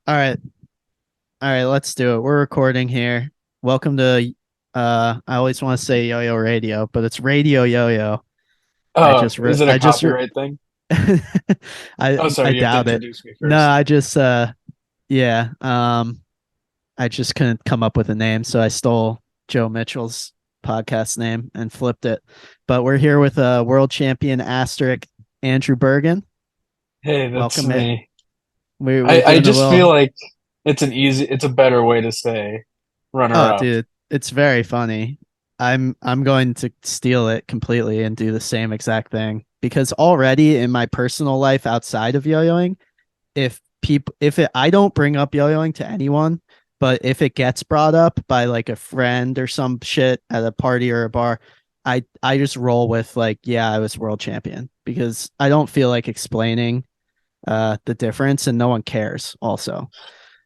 All right. All right, let's do it. We're recording here. Welcome to I always want to say YoYo Radio, but it's Radio YoYo. Oh, is it a I just copyright thing? Oh, I sorry, you have to doubt it. introduce me No, first. yeah, I just couldn't come up with a name, so I stole Joe Mitchell's podcast name and flipped it. But we're here with world champion asterisk Andrew Bergen. Hey, that's Welcome it. me. We're I doing a just feel little. like it's a better way to say runner Oh, up. dude, it's very funny. I'm going to steal it completely and do the same exact thing because already in my personal life outside of yo-yoing, if it I don't bring up yo-yoing to anyone, but if it gets brought up by like a friend or some shit at a party or a bar, I just roll with like, yeah, I was world champion because I don't feel like explaining the difference and no one cares also.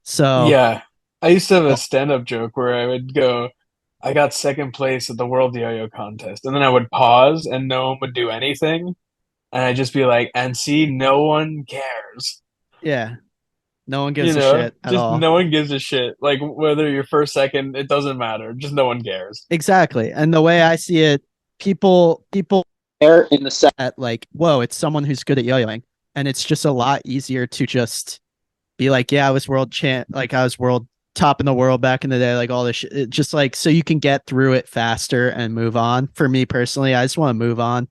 So, Yeah. I used to have a oh, stand-up joke where I would go, I got second place at the World Yo-Yo contest, and then I would pause and no one would do anything, and I'd just be like, and see, no one cares. yeah, no one You gives a know, shit at just all. no one gives a shit. Like whether you're first, second, it doesn't matter. Just no one cares. Exactly. And the way I see it, people are in the set at like, whoa, it's someone who's good at yo-yoing. And it's just a lot easier to just be like, yeah, I was world champ, like I was world top in the world back in the day, like all this shit. Just like so you can get through it faster and move on. For me personally, I just want to move on.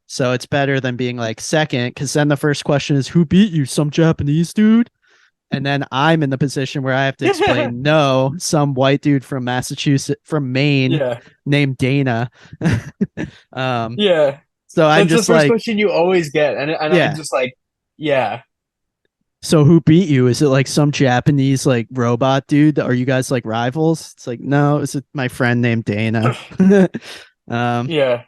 So it's better than being like second, because then the first question is who beat you? Some Japanese dude? And then I'm in the position where I have to explain, no, some white dude from Massachusetts, from Maine, Yeah. named Dana. um, Yeah. so I'm That's the just first like, question you always get. And I'm yeah. just like, yeah. So who beat you? Is it like some Japanese like robot dude? Are you guys like rivals? It's like, no, it's my friend named Dana. um, Yeah.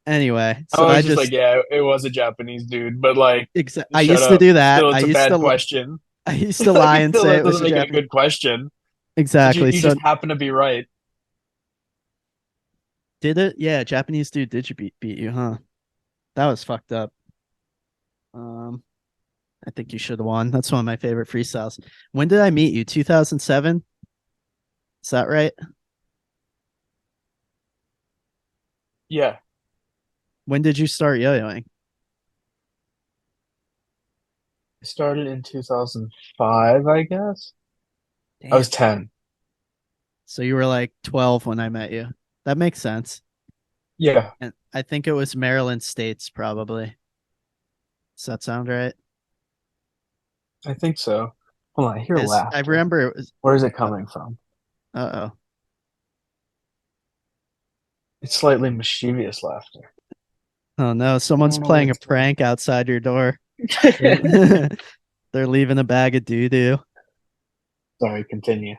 anyway, I so I was just like, just yeah, it was a Japanese dude, but like, I shut used to up. do that. Still, it's a bad question. I used to lie Like, and still, say that it was doesn't a make it a Japanese. good question. Exactly. You So just happen to be right. did it? Yeah, Japanese dude did you beat you, huh? That was fucked up. Um, I think you should have won. That's one of my favorite freestyles. When did I meet you? 2007? Is that right? Yeah. When did you start yo-yoing? I started in 2005, I guess. I Damn. was 10. So you were like 12 when I met you. That makes sense. Yeah, And I think it was Maryland States, probably. Does that sound right? I think so. Hold on, I hear Because I laughter. remember it was. Where is it Uh coming from? oh. It's slightly mischievous laughter. Oh no, I someone's don't know where playing a it's coming prank outside your door. from. They're, they're leaving a bag of doo doo. Sorry, continue.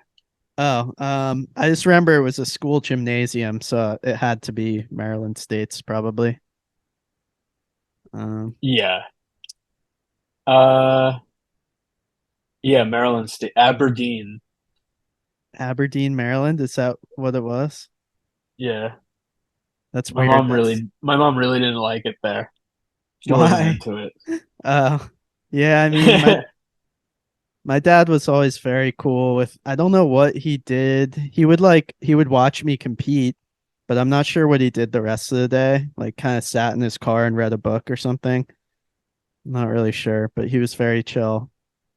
Oh, I just remember it was a school gymnasium, so it had to be Maryland States, probably. Um, Yeah. Uh, yeah, Maryland State, Aberdeen. Aberdeen, Maryland. Is that what it was? Yeah. That's weird. That's My mom really didn't like it there. She wasn't why. into it. Yeah. I mean, my dad was always very cool with. I don't know what he did. He would watch me compete, but I'm not sure what he did the rest of the day. Like, kind of sat in his car and read a book or something. I'm not really sure, but he was very chill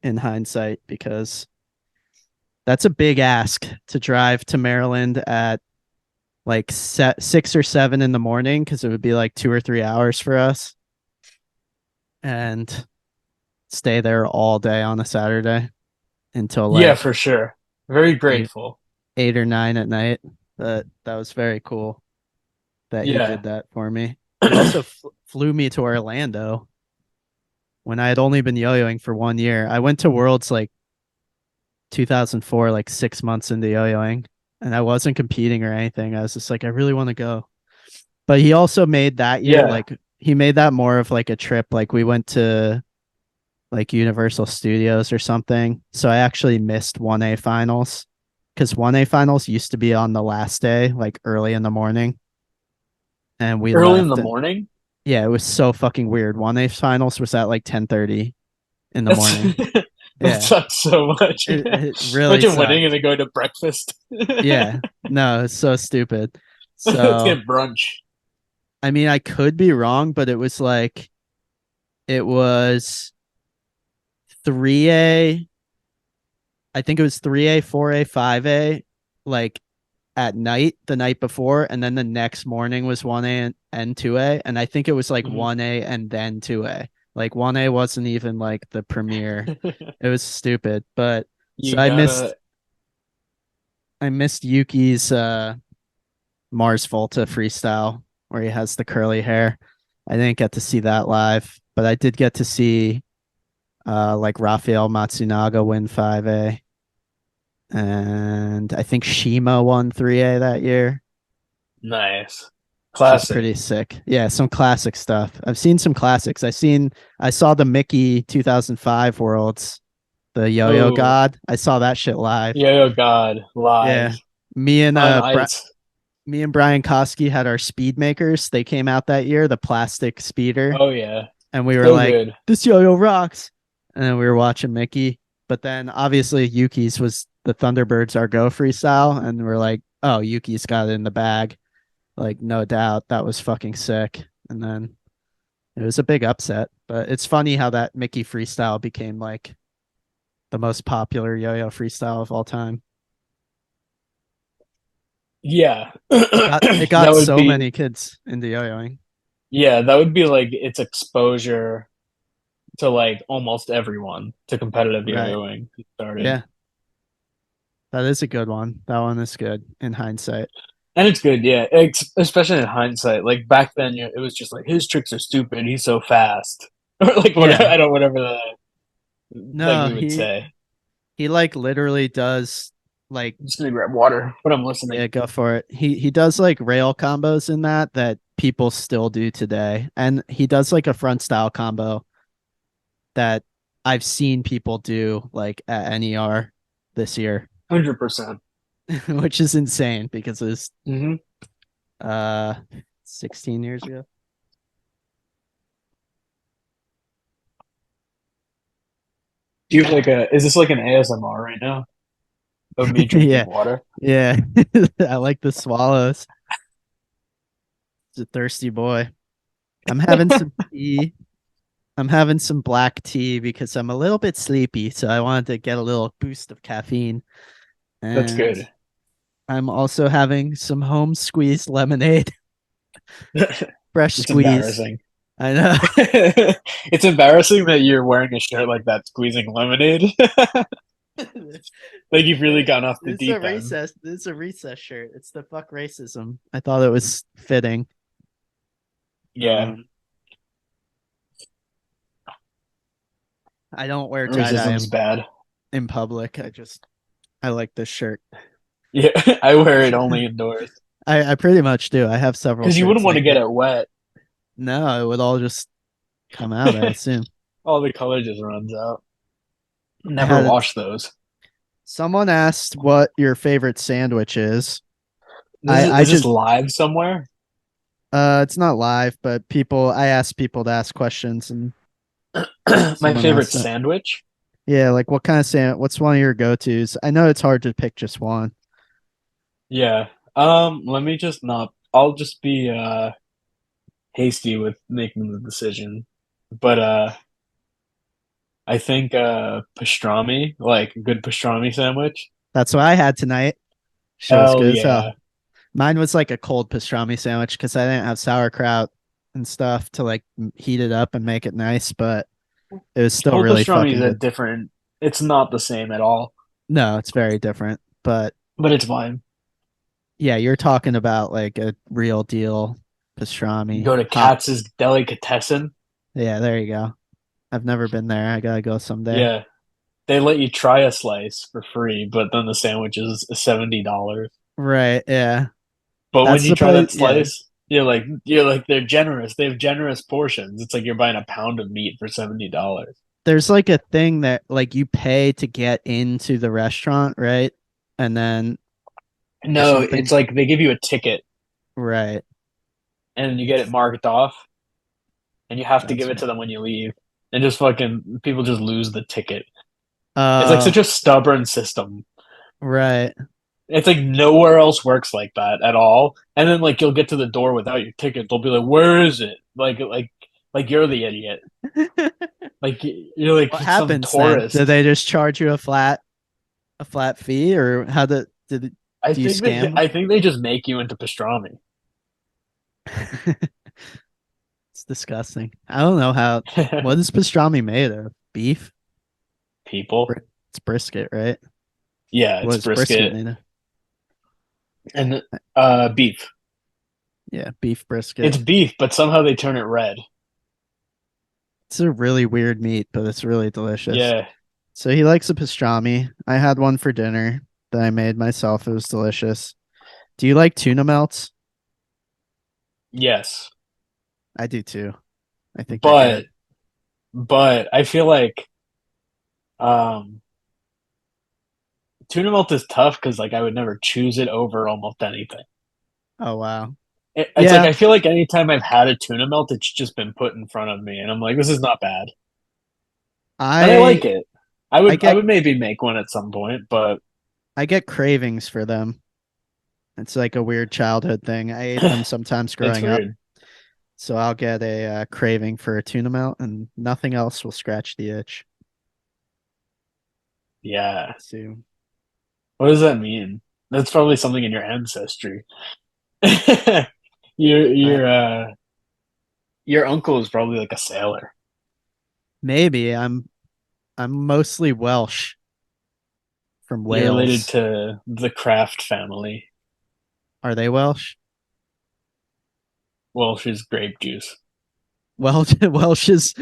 in hindsight because that's a big ask to drive to Maryland at like 6 or 7 in the morning because it would be like 2 or 3 hours for us and stay there all day on a Saturday until Yeah, like for sure. Very eight, grateful. 8 or 9 at night. That was very cool that he Yeah. did that for me. He also flew me to Orlando when I had only been yo-yoing for 1 year. I went to Worlds like 2004, like 6 months into yo-yoing, and I wasn't competing or anything. I was just like, I really want to go. But he also made that year Yeah. like he made that more of like a trip. Like we went to like Universal Studios or something. So I actually missed 1A finals because 1A finals used to be on the last day, like early in the morning, and we Early in left. the And morning? yeah, it was so fucking weird. 1A finals was at like 10:30 in the That's morning. That Yeah, sucks so much. it really Imagine winning and sucked. then going to breakfast. Yeah, no, it's so stupid. Let's So get brunch. I mean, I could be wrong, but it was 3A. I think it was 3A, 4A, 5A, like at night the night before, and then the next morning was 1A and 2A. And I think it was like Mhm. 1A and then 2A. Like 1A wasn't even like the premiere. It was stupid. But so You gotta, I missed Yuki's Mars Volta freestyle where he has the curly hair. I didn't get to see that live, but I did get to see like Rafael Matsunaga win 5A. And I think Shima won 3A that year, nice. which is Classic. pretty sick. Yeah, some classic stuff. I've seen some classics. I saw the Mickey 2005 Worlds, the Yo-Yo Oh, God. I saw that shit live. YoYo God, live Yeah. Me and on ice. me and Brian Koski had our speed makers. They came out that year, the plastic speeder, Oh yeah, and we were so like, good. "This yo-yo rocks." And then we were watching Mickey, but then obviously Yuki's was the Thunderbirds our go freestyle, and we're like, "Oh, Yuki's got it in the bag." Like no doubt, that was fucking sick. And then it was a big upset, but it's funny how that Mickey freestyle became like the most popular yo-yo freestyle of all time. Yeah, It that got would so be many kids into yo-yoing. yeah, that would be like its exposure to like almost everyone to competitive Right. yo-yoing started. Yeah. That is a good one. That one is good in hindsight. And it's good, yeah. Especially in hindsight. Like back then, it was just like his tricks are stupid. He's so fast, or like whatever. Yeah. I don't whatever like No, we would say. he like literally does like I'm just gonna grab water, but I'm listening. yeah, go for it. He does like rail combos in that people still do today. And he does like a front style combo that I've seen people do like at NER this year, 100%. which is insane because it's Mm-hmm. uh 16 years ago. Do you have like a? Is this like an ASMR right now of me drinking Yeah. water? Yeah. I like the swallows. It's a thirsty boy. I'm having some tea. I'm having some black tea because I'm a little bit sleepy, so I wanted to get a little boost of caffeine. That's And good. I'm also having some home squeezed lemonade, fresh It's squeezed. embarrassing. I know. It's embarrassing that you're wearing a shirt like that, squeezing lemonade. Like you've really gone off the This is a deep end. recess. This is a recess shirt. It's the fuck racism. I thought it was fitting. Yeah, Um, I don't wear tie dye racism's bad. in public. I like this shirt. Yeah, I wear it only indoors I pretty much do. I have several because you shirts wouldn't want to like get it. it wet. No, it would all just come out, I assume. All the color just runs out. I Never had it. wash those. Someone asked what your favorite sandwich is. I Is this just live somewhere? it's not live, but I ask people to ask questions and My someone favorite asked it. sandwich? Yeah, like what kind of what's one of your go-tos? I know it's hard to pick just one. Yeah. Let me just not. I'll just be hasty with making the decision. But I think pastrami, like a good pastrami sandwich. That's what I had tonight. Shit was Hell good as hell. yeah. Mine was like a cold pastrami sandwich because I didn't have sauerkraut and stuff to like heat it up and make it nice, but it was still Cold really pastrami is fucking a good. different. It's not the same at all, No, it's very different. But but it's fine. yeah, you're talking about like a real deal You pastrami. go to Hot. Katz's Delicatessen. Yeah, there you go. I've never been there. I gotta go someday. Yeah, they let you try a slice for free, but then the sandwich is $70. Right. Yeah. But when That's you the try place. that Yeah. slice, you're like they're generous. They have generous portions. It's like you're buying a pound of meat for $70. There's like a thing that like you pay to get into the restaurant, right? And then or No, it's something. like they give you a ticket Right. and you get it marked off and you have to That's give it right. to them when you leave. And just fucking people just lose the ticket. It's like Oh, such a stubborn system. right. It's like nowhere else works like that at all. And then like you'll get to the door without your ticket. They'll be like, "Where is it?" Like you're the idiot. Like you're like What some happens then? Do tourist. they just charge you a flat fee, or I do you think they scam I think they just make you into pastrami. them? It's disgusting. I don't know how. What is pastrami made of? Beef? People. It's brisket, right? Yeah, What it's is brisket brisket made of? and beef. Yeah, beef brisket. It's beef, but somehow they turn it red. It's a really weird meat, but it's really delicious. Yeah. So he likes a pastrami. I had one for dinner that I made myself. It was delicious. Do you like tuna melts? Yes. I do too. I think they're But good. I feel like um tuna melt is tough because like I would never choose it over almost anything. Oh wow. It's like Yeah, I feel like anytime I've had a tuna melt, it's just been put in front of me, and I'm like, this is not bad, and I I like it. I I get would maybe make one at some point, but I get cravings for them. It's like a weird childhood thing. I ate them sometimes it's growing up. weird. So I'll get a craving for a tuna melt, and nothing else will scratch the itch. Yeah. So What does that mean? That's probably something in your ancestry. Your I, your uncle is probably like a sailor. maybe I'm mostly Welsh from You're related Wales. to the Kraft family. Are they Welsh? Well, she's grape juice. Welsh Welsh is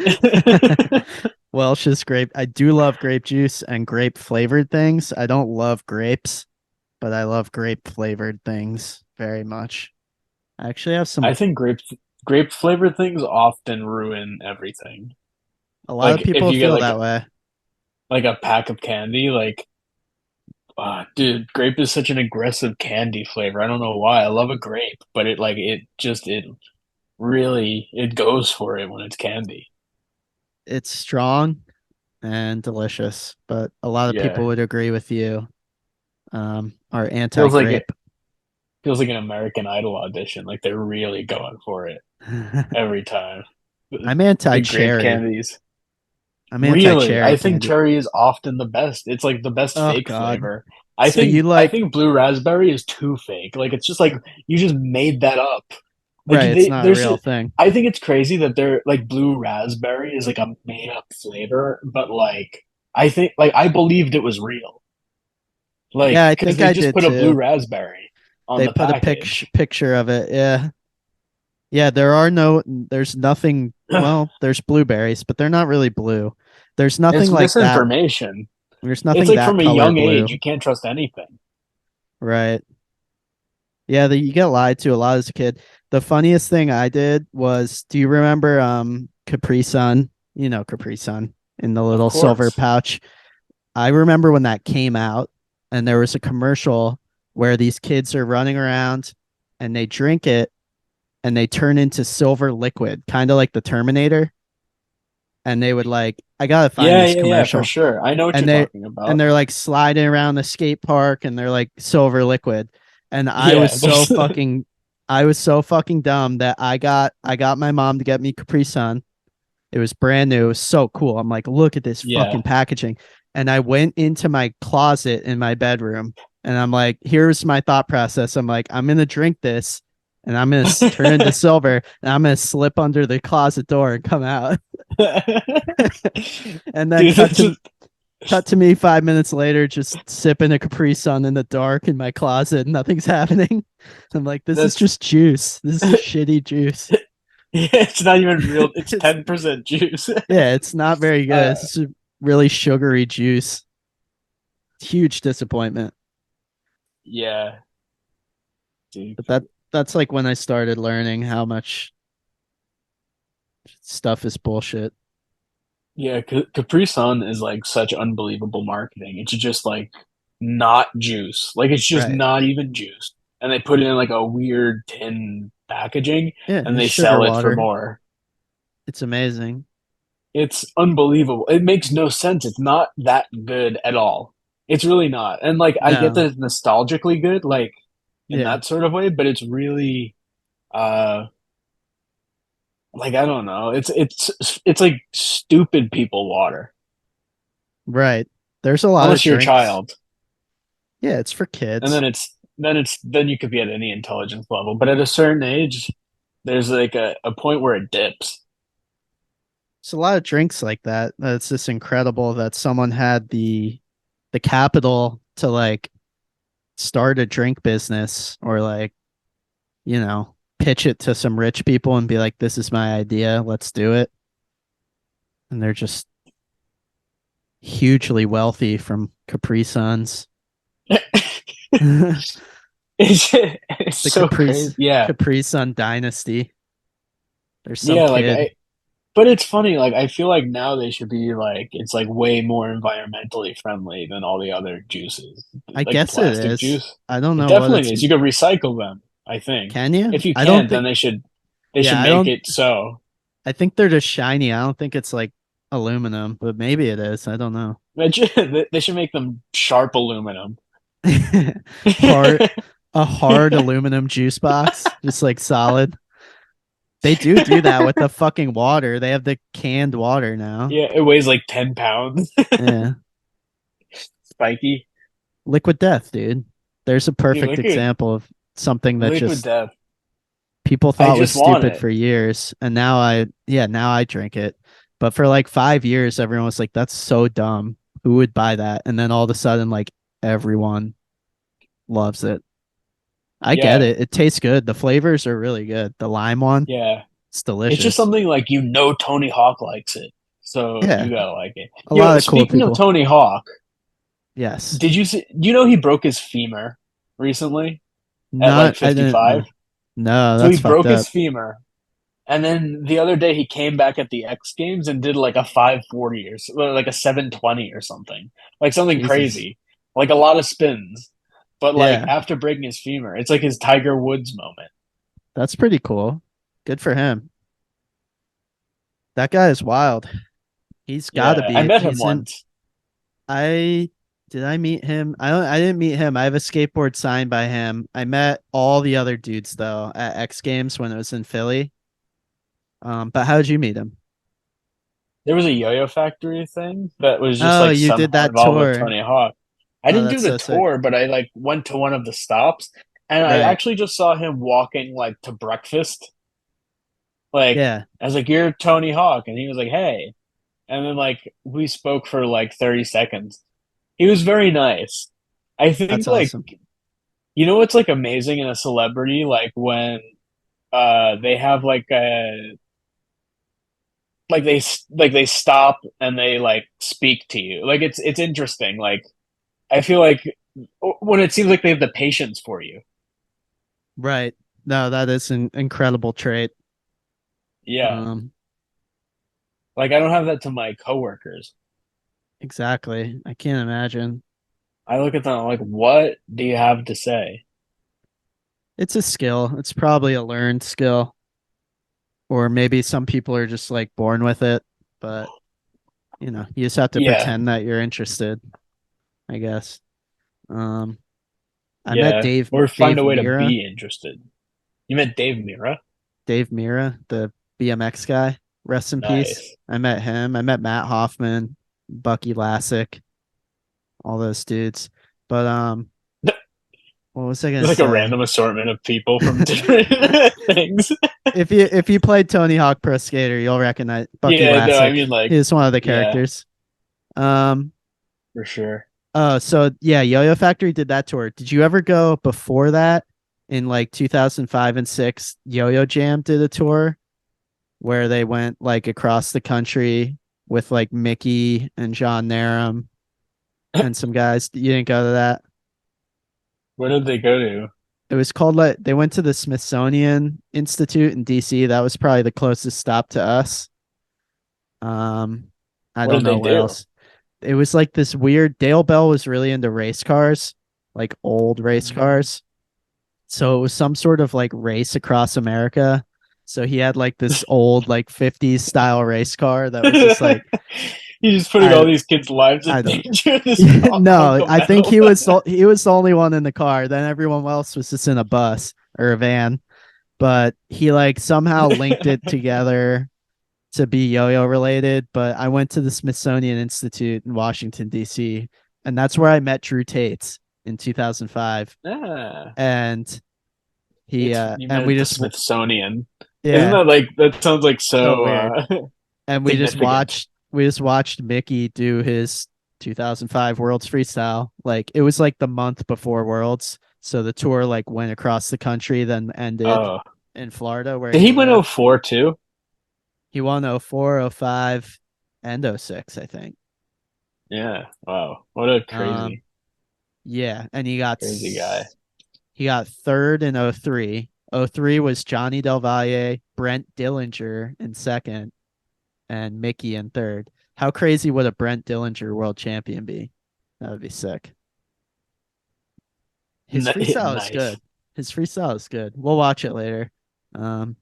Welsh is grape. I do love grape juice and grape flavored things. I don't love grapes, but I love grape flavored things very much. I actually have I some. think grape flavored things often ruin everything. A lot of Like if people you get feel that way. like a pack of candy, like dude, grape is such an aggressive candy flavor. I don't know why. I love a grape, but it really it goes for it when it's candy. It's strong and delicious, but a lot of Yeah. people would agree with you. Are Feels like it anti-grape. feels like an American Idol audition. Like they're really going for it every time. I'm The grape anti-cherry. candies. I'm Really, anti-cherry I think candy. cherry is often the best. It's like the best Oh fake God. flavor. So you I like think blue raspberry is too fake. Like it's just like you just made that up. Like right, it's they not a there's real thing. I think it's crazy that they're like blue raspberry is like a made up flavor, but like I think like I believed it was real. Yeah, Like I because think they I just did put a blue too. raspberry on They the put a package. picture of it. Yeah. Yeah, there's nothing, well, there's blueberries, but they're not really blue. There's It's nothing like that. misinformation. There's It's nothing like that from a color young age, blue. you can't trust anything. Right. Yeah, you get lied to a lot as a kid. The funniest thing I did was, do you remember Capri Sun? You know Capri Sun in the Of little silver course. pouch. I remember when that came out and there was a commercial where these kids are running around and they drink it and they turn into silver liquid, kind of like the Terminator. And they would like, I gotta find this Yeah, for commercial. sure. I know what And you're they talking and about. they're like sliding around the skate park and they're like silver liquid. And Yeah, there's I was so fucking dumb that I got my mom to get me Capri Sun. It was brand new. It was so cool. I'm like, look at this yeah. fucking packaging. And I went into my closet in my bedroom and I'm like, here's my thought process. I'm like, I'm going to drink this and I'm going to turn into silver and I'm going to slip under the closet door and come out. And then Dude, that's just cut to me 5 minutes later, just sipping a Capri Sun in the dark in my closet. Nothing's happening. I'm like, this is that's just juice. This is shitty juice. yeah, it's not even real. It's It's 10% juice. yeah, it's not very good. Uh, It's just really sugary juice. Huge disappointment. yeah, dude. But that's like when I started learning how much stuff is bullshit. Yeah, Capri Sun is like such unbelievable marketing. It's just like not juice. Like it's just Right. not even juice. And they put it in like a weird tin packaging Yeah, and it's they sugar sell it for water. more. It's amazing. It's unbelievable. It makes no sense. It's not that good at all. It's really not. And like I get No. that it's nostalgically good, like in Yeah. that sort of way, but it's really uh like I don't know. It's like stupid people water. Right. There's a lot of Unless you're a drinks. child. Yeah, it's for And kids. then you could be at any intelligence level. But at a certain age, there's like a point where it dips. It's a lot of drinks like that. That's just incredible that someone had the capital to like start a drink business or like, pitch it to some rich people and be like, this is my idea, let's do it. And they're just hugely wealthy from Capri Suns. the It's so Capri crazy. Yeah. Capri Sun dynasty. There's some Yeah, like kid. I but it's funny, like I feel like now they should be like it's like way more environmentally friendly than all the other juices. I Like the guess it plastic is. juice. I don't It know what definitely it's. is. You could recycle them, I think. Can you? If you I don't can't, then think. they should Yeah, I make don't. it so. I think they're just shiny. I don't think it's like aluminum, but maybe it is. I don't know. They should make them sharp aluminum. hard, a hard aluminum juice box, just like solid. They do that with the fucking water. They have the canned water now. Yeah, it weighs like 10 pounds. Yeah, Spiky. liquid death, dude. There's a Dude, perfect example of something that liquid just death. people I thought was just want stupid it. for years, and now I drink it. But for like 5 years, everyone was like, "That's so dumb. Who would buy that?" And then all of a sudden, like everyone loves it. I get Yeah, it. It tastes good. The flavors are really good. The lime one, yeah. it's It's just delicious. something like Tony Hawk likes it, so Yeah, you gotta like it. a lot of cool Speaking of people. Tony Hawk, Yes. did you see? You know he broke his femur recently at like Not I didn't 55. no, So he that's fucked broke his up. femur, and then the other day he came back at the X Games and did like a 540 like a 720 or something, like something Jesus. crazy, like a lot of spins. But like Yeah, after breaking his femur, it's like his Tiger Woods moment. that's pretty cool. Good for him. That guy is wild. He's got to Yeah, I be. met him He's in. once. I did I meet him? I didn't meet him. I have a skateboard signed by him. I met all the other dudes though at X Games when it was in Philly. But how did you meet him? There was a Yo-Yo Factory thing that was just Oh, like you did somehow that involved with tour. Tony Hawk. I Oh, didn't do that's the so sick. tour, but I like went to one of the stops and I Right. actually just saw him walking like to breakfast. Like Yeah, I was like, "You're Tony Hawk," and he was like, "Hey," and then like we spoke for like 30 seconds. He was very nice. I that's think like awesome. what's like amazing in a celebrity like when they have like they stop and they like speak to you. Like it's interesting. Like I feel like when it seems like they have the patience for you. Right. No, that is an incredible trait. Yeah. Um, Like I don't have that to my coworkers. exactly. I can't imagine. I look at them I'm like, what do you have to say? It's a skill. It's probably a learned skill, or maybe some people are just like born with it, but you just have to Yeah. pretend that you're interested, I guess. Um, I met Yeah. Or find Dave a way to Mira, be interested. You met Dave Mira? Dave Mira, the BMX guy. Rest in peace. Nice. I met him. I met Matt Hoffman, Bucky Lassick, all those dudes. But what was I gonna Like a say? random assortment of people from different things. If you played Tony Hawk Pro Skater, you'll recognize Bucky Yeah, no, I Lassick. mean like He's one of the yeah, characters. Um. for sure. So yeah, Yo-Yo Factory did that tour. Did you ever go before that in like 2005 and 6? Yo-Yo Jam did a tour where they went like across the country with like Mickey and John Narum and some guys. You didn't go to that? Where did they go to? It was called like they went to the Smithsonian Institute in DC. That was probably the closest stop to us. Um, I What don't did they know where do? else. It was like this weird. Dale Bell was really into race cars, like old race cars. So it was some sort of like race across America. So he had like this old like 50s style race car that was just like He's just putting all I these kids' lives in I don't danger. This hunk no, of I think metal. he was the only one in the car. Then everyone else was just in a bus or a van. But he like somehow linked it together to be yo-yo related. But I went to the Smithsonian Institute in Washington D.C. and that's where I met Drew Tate in 2005. Yeah. And he It's you and met we at the just Smithsonian. Isn't yeah, that like that sounds like so so weird. And significant? we just watched Mickey do his 2005 Worlds freestyle. Like it was like the month before Worlds, so the tour like went across the country, then ended Oh. in Florida where Did he he win lived. 04 too? He won 04, 05, and 06, I think. Yeah. Wow. What a Um, crazy, yeah, and crazy guy. he got third in 03. 03 was Johnny Del Valle, Brent Dillinger in second, and Mickey in third. How crazy would a Brent Dillinger world champion be? That would be sick. His freestyle is Nice. good. His freestyle is good. We'll watch it later.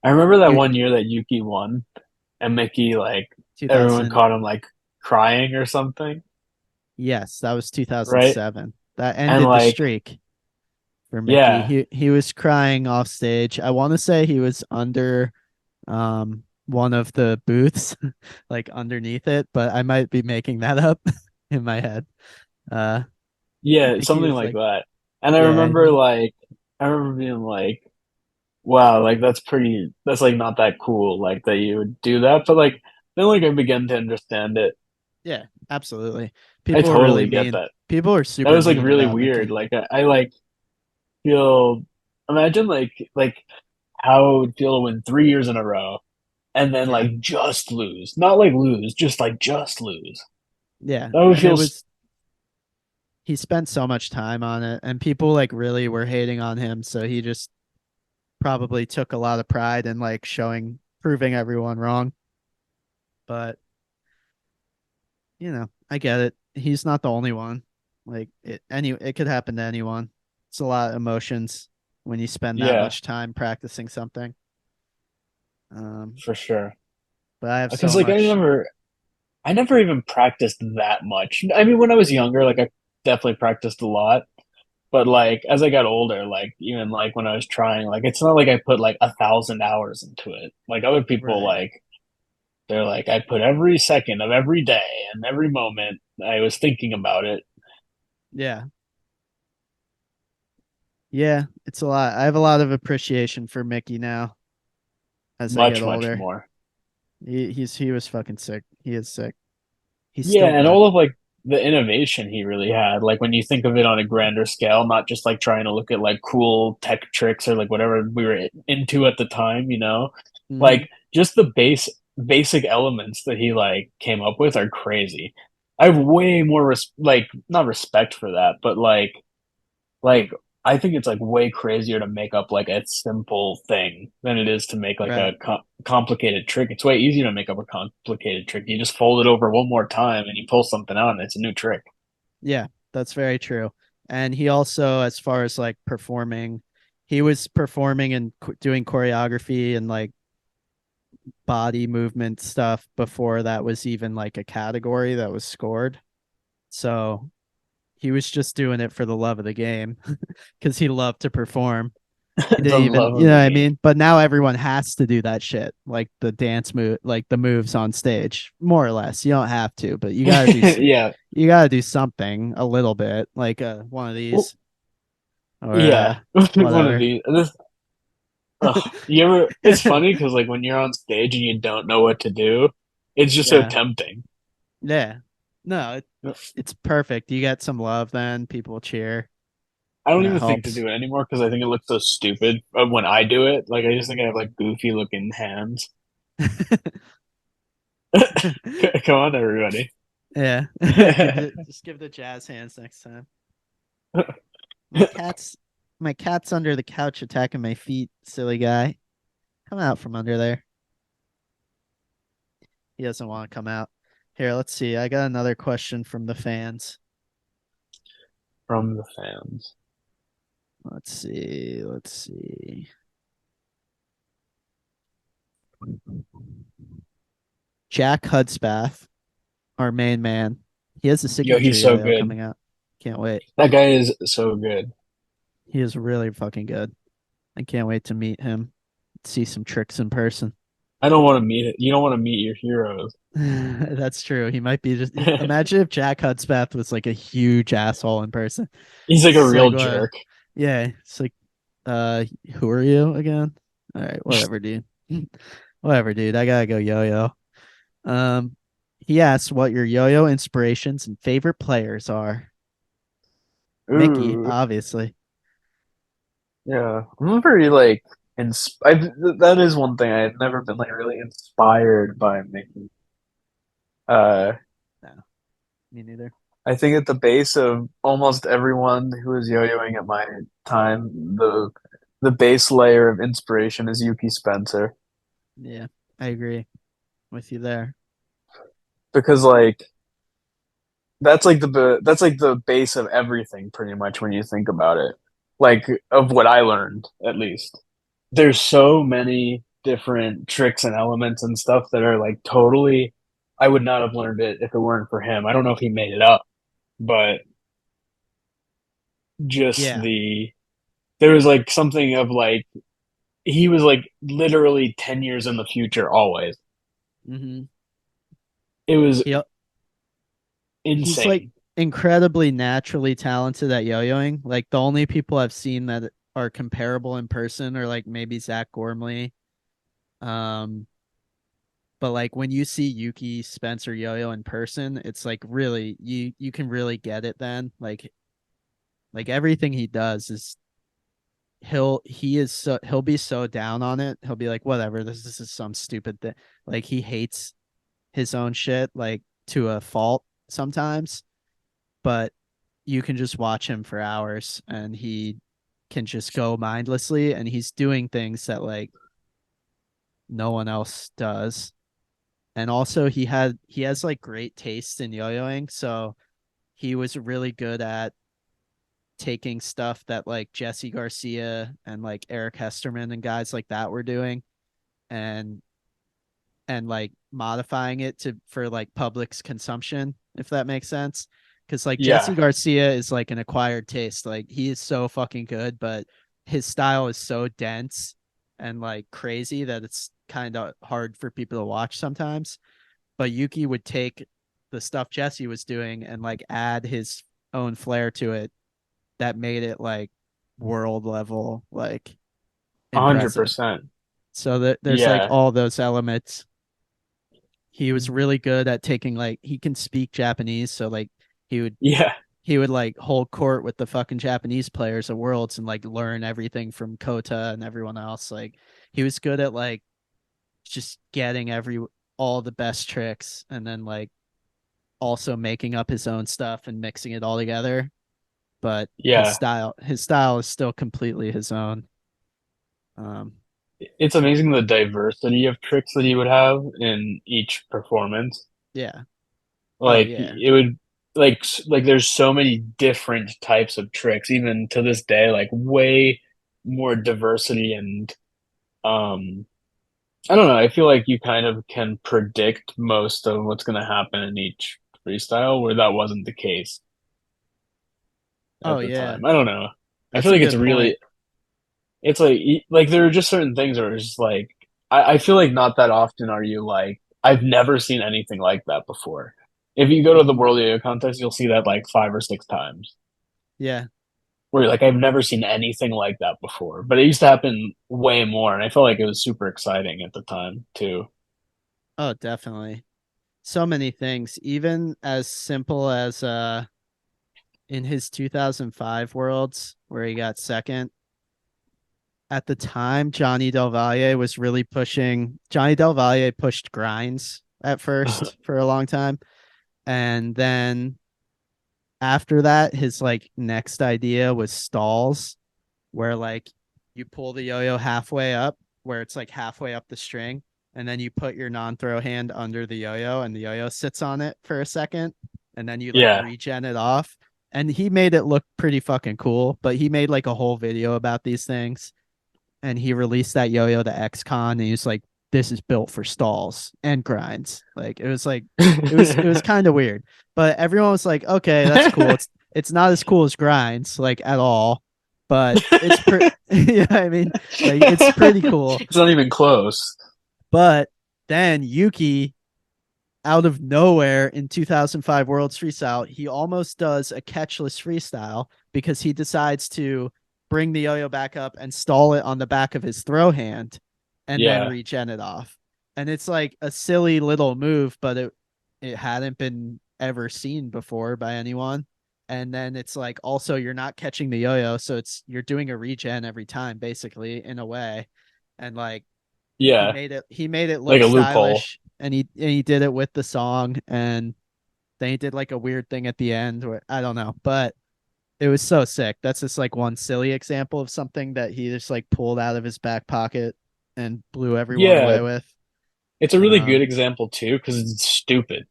I remember that You one year that Yuki won and Mickey like everyone 2000. caught him like crying or something, Yes, that was right? 2007. That And ended the like streak for Mickey. yeah, He was crying off stage. I want to say he was under one of the booths, like underneath it, but I might be making that up in my head. Uh, I yeah, think he something was like like, that. And yeah, I remember being like, wow, like that's like not that cool, like that you would do that. But like then like I began to understand it. yeah, absolutely. I People are really totally get mean. that. People are That super was like mean really about weird. Mickey. Like I like feel imagine like how it would feel to win 3 years in a row and then Yeah, like just lose. Not like lose, just like just lose. yeah, That would and it feel was he spent so much time on it, and people like really were hating on him, so he just probably took a lot of pride in like showing proving everyone wrong. But I get it. He's not the only one. Like it could happen to anyone. It's a lot of emotions when you spend that yeah, much time practicing something. Um, for sure. but I have Because so like much. I never even practiced that much. I mean, when I was younger, like I definitely practiced a lot. But like as I got older, like even like when I was trying, like it's not like I put like 1,000 hours into it. Like other people Right. like they're like I put every second of every day and every moment I was thinking about it Yeah. Yeah. It's a lot. I have a lot of appreciation for Mickey now as I get much, much older. more. He was fucking sick. He is sick. He's Yeah, still and good. all of like the innovation he really had, like when you think of it on a grander scale, not just like trying to look at like cool tech tricks or like whatever we were into at the time, you know, Hmm. like just the basic elements that he like came up with are crazy. I have way more like not respect for that, but like I think it's like way crazier to make up like a simple thing than it is to make like a Right. complicated trick. It's way easier to make up a complicated trick. You just fold it over one more time and you pull something out and it's a new trick. Yeah, that's very true. And he also, as far as like performing, he was performing and doing choreography and like body movement stuff before that was even like a category that was scored. So he was just doing it for the love of the game because he loved to perform. He didn't The even, love you of know the what I game. mean? But now everyone has to do that shit, like the dance move, like the moves on stage, more or less. You don't have to, but Yeah. you gotta do something a little bit, like one of Well, these or yeah. One of whatever. these. You ever, it's funny because like when you're on stage and you don't know what to do, it's just so Yeah, tempting. yeah. No, it's perfect. You get some love, then people cheer, I don't and that even think to helps. do it anymore because I think it looks so stupid when I do it. Like I just think I have like goofy looking hands. Come on, everybody. Yeah, just give the jazz hands next time. My cat's my cat's under the couch attacking my feet, silly guy. Come out from under there. He doesn't want to come out. Here, let's see. I got another question from the fans. From the fans. Let's see. Let's see. Jack Hudspath, our main man. He has a Yo, signature he's so yo-yo good. coming out. Can't wait. That guy is so good. He is really fucking good. I can't wait to meet him, see some tricks in person. I don't want to meet it. You don't want to meet your heroes. That's true. He might be just imagine if Jack Hudspath was like a huge asshole in person. He's like a It's like real what? jerk. Yeah, it's like who are you again? All right, whatever, dude. Whatever, dude. I gotta go yo-yo. Um he asks what your yo-yo inspirations and favorite players are. Mickey, Ooh, obviously. yeah. I'm very like that is one thing I've never been like really inspired by Mickey. Uh, No, me neither. I think at the base of almost everyone who is yo-yoing at my time, the base layer of inspiration is Yuki Spencer Yeah, I agree with you there. because like that's like the base of everything pretty much when you think about it. Like of what I learned at least. There's so many different tricks and elements and stuff that are like totally I would not have learned it if it weren't for him. I don't know if he made it up, but just Yeah. there was like something of like he was like literally 10 years in the future always. hmm It was He he's like insane. incredibly naturally talented at yo-yoing. Like the only people I've seen that are comparable in person are like maybe Zach Gormley. Um, but like when you see Yuki Spencer yo-yo in person, it's like really you can really get it then. Like everything he does is he'll be so down on it. He'll be like, whatever, this is some stupid thing. Like he hates his own shit like to a fault sometimes, but you can just watch him for hours and he can just go mindlessly and he's doing things that like no one else does. And also he has like great taste in yo-yoing, so he was really good at taking stuff that like Jesse Garcia and like Eric Hesterman and guys like that were doing and like modifying it to for like public's consumption, if that makes sense. Because like Jesse Yeah, Garcia is like an acquired taste. Like he is so fucking good, but his style is so dense and like crazy that it's kind of hard for people to watch sometimes. But Yuki would take the stuff Jesse was doing and like add his own flair to it that made it like world level, like impressive. 100%. So that there's like Yeah. all those elements. He was really good at taking like he can speak Japanese, so like he would Yeah. he would like hold court with the fucking Japanese players at Worlds and like learn everything from Kota and everyone else. Like he was good at like just getting all the best tricks and then like also making up his own stuff and mixing it all together. But Yeah. his style is still completely his own. Um, It's amazing the diversity of tricks that he would have in each performance. yeah. Oh Like yeah. it would like there's so many different types of tricks even to this day, like way more diversity and um I don't know, I feel like you kind of can predict most of what's going to happen in each freestyle where that wasn't the case Oh at the yeah. time. I don't know. I That's feel a like it's good really point. it's like there are just certain things where it's just like I feel like not that often are you like I've never seen anything like that before. If you go to the hmm World Yo-Yo contest, you'll see that like 5 or 6 times. Yeah. Where you're like I've never seen anything like that before. But it used to happen way more, and I felt like it was super exciting at the time too. Oh, definitely. So many things, even as simple as in his 2005 Worlds where he got second. At the time, Johnny Del Valle pushed grinds at first for a long time. And then after that, his like next idea was stalls, where like you pull the yo-yo halfway up, where it's like halfway up the string, and then you put your non-throw hand under the yo-yo, and the yo-yo sits on it for a second, and then you like Yeah, regen it off. And he made it look pretty fucking cool, but he made like a whole video about these things, and he released that yo-yo to XCon, and he's like this is built for stalls and grinds. Like it was kind of weird. But everyone was like, okay, that's cool. It's not as cool as grinds, like at all. But it's yeah, I mean, like it's pretty cool. It's not even close. But then Yuki out of nowhere in 2005 Worlds Freestyle, he almost does a catchless freestyle because he decides to bring the yo-yo back up and stall it on the back of his throw hand and then Yeah. regen it off. And it's like a silly little move, but it hadn't been ever seen before by anyone. And then it's like also you're not catching the yo-yo, so it's you're doing a regen every time basically in a way. And like Yeah. he made it Like look a loophole. stylish and he did it with the song and then he did like a weird thing at the end where I don't know, but it was so sick. That's just like one silly example of something that he just like pulled out of his back pocket and blew everyone Yeah. away with. It's a really good Um example too, because it's stupid.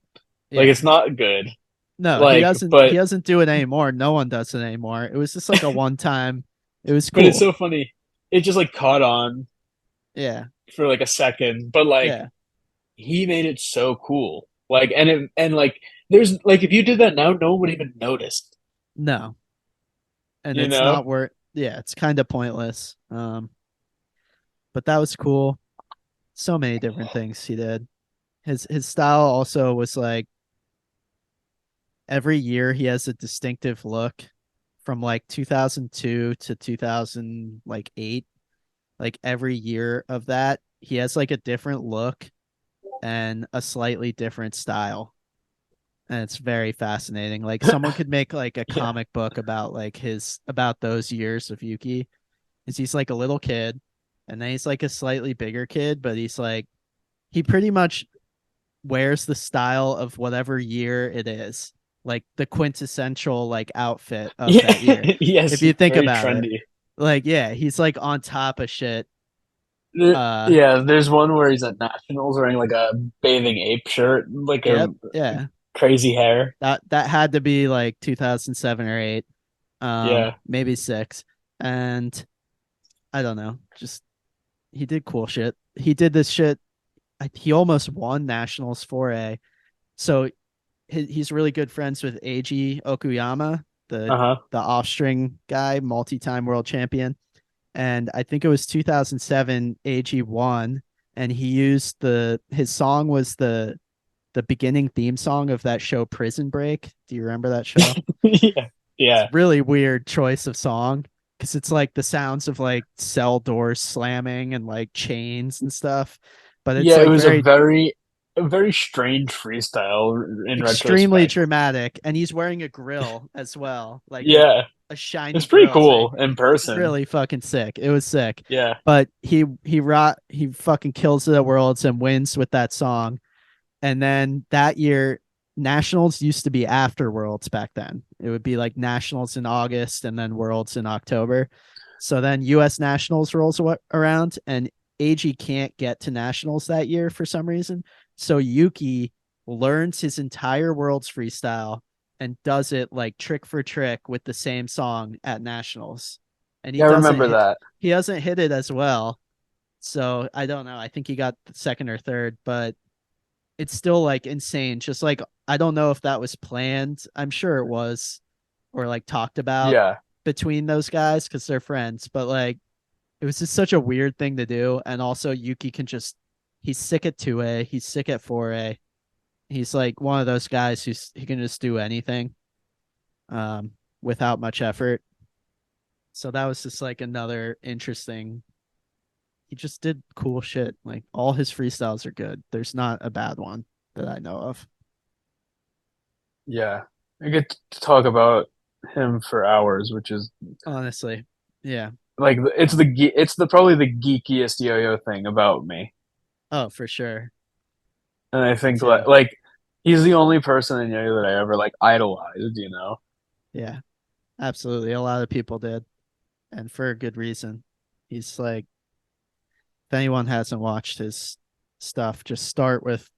Like yeah. it's not good. No, Like, he but doesn't do it anymore. No one does it anymore. It was just like a one time. It was but it's cool. so funny. It just like caught on Yeah. for like a second, but like Yeah. he made it so cool. Like and like there's like if you did that now, no one would even notice. No. And You it's know? not worth yeah, it's kind of pointless. But that was cool. So many different things he did. His style also was like every year he has a distinctive look from like 2002 to 2000 like 8. Like every year of that, he has like a different look and a slightly different style. And it's very fascinating. Like someone could make like a Yeah. comic book about like his about those years of Yuki. Is he's like a little kid and then he's like a slightly bigger kid, but he's like he pretty much wears the style of whatever year it is, like the quintessential like outfit of Yeah. that year. If Yes, you think very about it, trendy. like yeah, he's like on top of shit. Uh, Yeah, there's one where he's at nationals wearing like a bathing ape shirt, like a yep, yeah. crazy hair. That had to be like 2007 or 8, Yeah. maybe 6, and I don't know, just he did cool shit. He did this shit. He almost won nationals for a. So he's really good friends with Eiji Okuyama, Uh-huh. the off string guy, multi-time world champion. And I think it was 2007 Eiji won, and he used his song was the beginning theme song of that show Prison Break. Do you remember that show? Yeah. It's Yeah. a really weird choice of song because it's like the sounds of like cell doors slamming and like chains and stuff, but it's Yeah, it like was very a very strange freestyle in extremely retrospect. dramatic. And he's wearing a grill as well, like Yeah. a shiny It's pretty grill. It's like cool in it's person. really fucking sick. It was sick. Yeah. But he fucking kills it at Worlds and wins with that song. And then that year, Nationals used to be after Worlds back then. It would be like Nationals in August and then Worlds in October. So then US Nationals rolls around and AG can't get to Nationals that year for some reason. So Yuki learns his entire Worlds freestyle and does it like trick for trick with the same song at Nationals. And Yeah, I remember that. he doesn't hit it as well. So I don't know. I think he got second or third, but it's still like insane. Just like I don't know if that was planned. I'm sure it was or like talked about Yeah. between those guys because they're friends. But like it was just such a weird thing to do. And also Yuki can just he's sick at 2A, he's sick at 4A. He's like one of those guys he can just do anything without much effort. So that was just like another interesting he just did cool shit. Like all his freestyles are good. There's not a bad one that I know of. Yeah. I get to talk about him for hours, which is Honestly. Yeah. like it's the probably the geekiest yo-yo thing about me. Oh, for sure. And I Me think too. like he's the only person in yo-yo that I ever like idolized, you know. Yeah. Absolutely. A lot of people did. And for a good reason. He's like, if anyone hasn't watched his stuff, just start with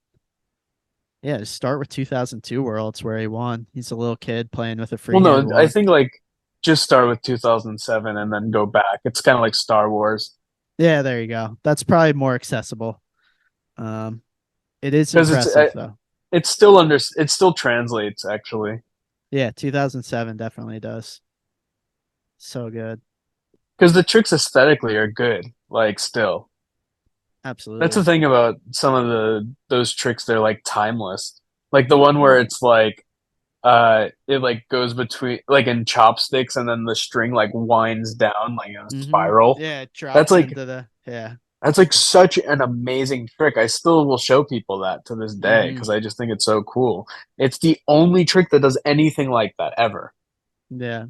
2002 Worlds where he won. He's a little kid playing with a Well, freehand no, I one. think like just start with 2007 and then go back. It's kind of like Star Wars. Yeah, there you go. That's probably more accessible. Um, it is because impressive though. it still translates actually. Yeah, 2007 definitely does. So good. Because the tricks aesthetically are good, like still. That's the Absolutely. thing about some of those tricks, they're like timeless. Like the one where it's like it like goes between like in chopsticks and then the string like winds down like in a Mm-hmm. spiral. Yeah, it That's drops like into the yeah. that's like such an amazing trick. I still will show people that to this day Mm-hmm. because I just think it's so cool. It's the only trick that does anything like that ever. Yeah.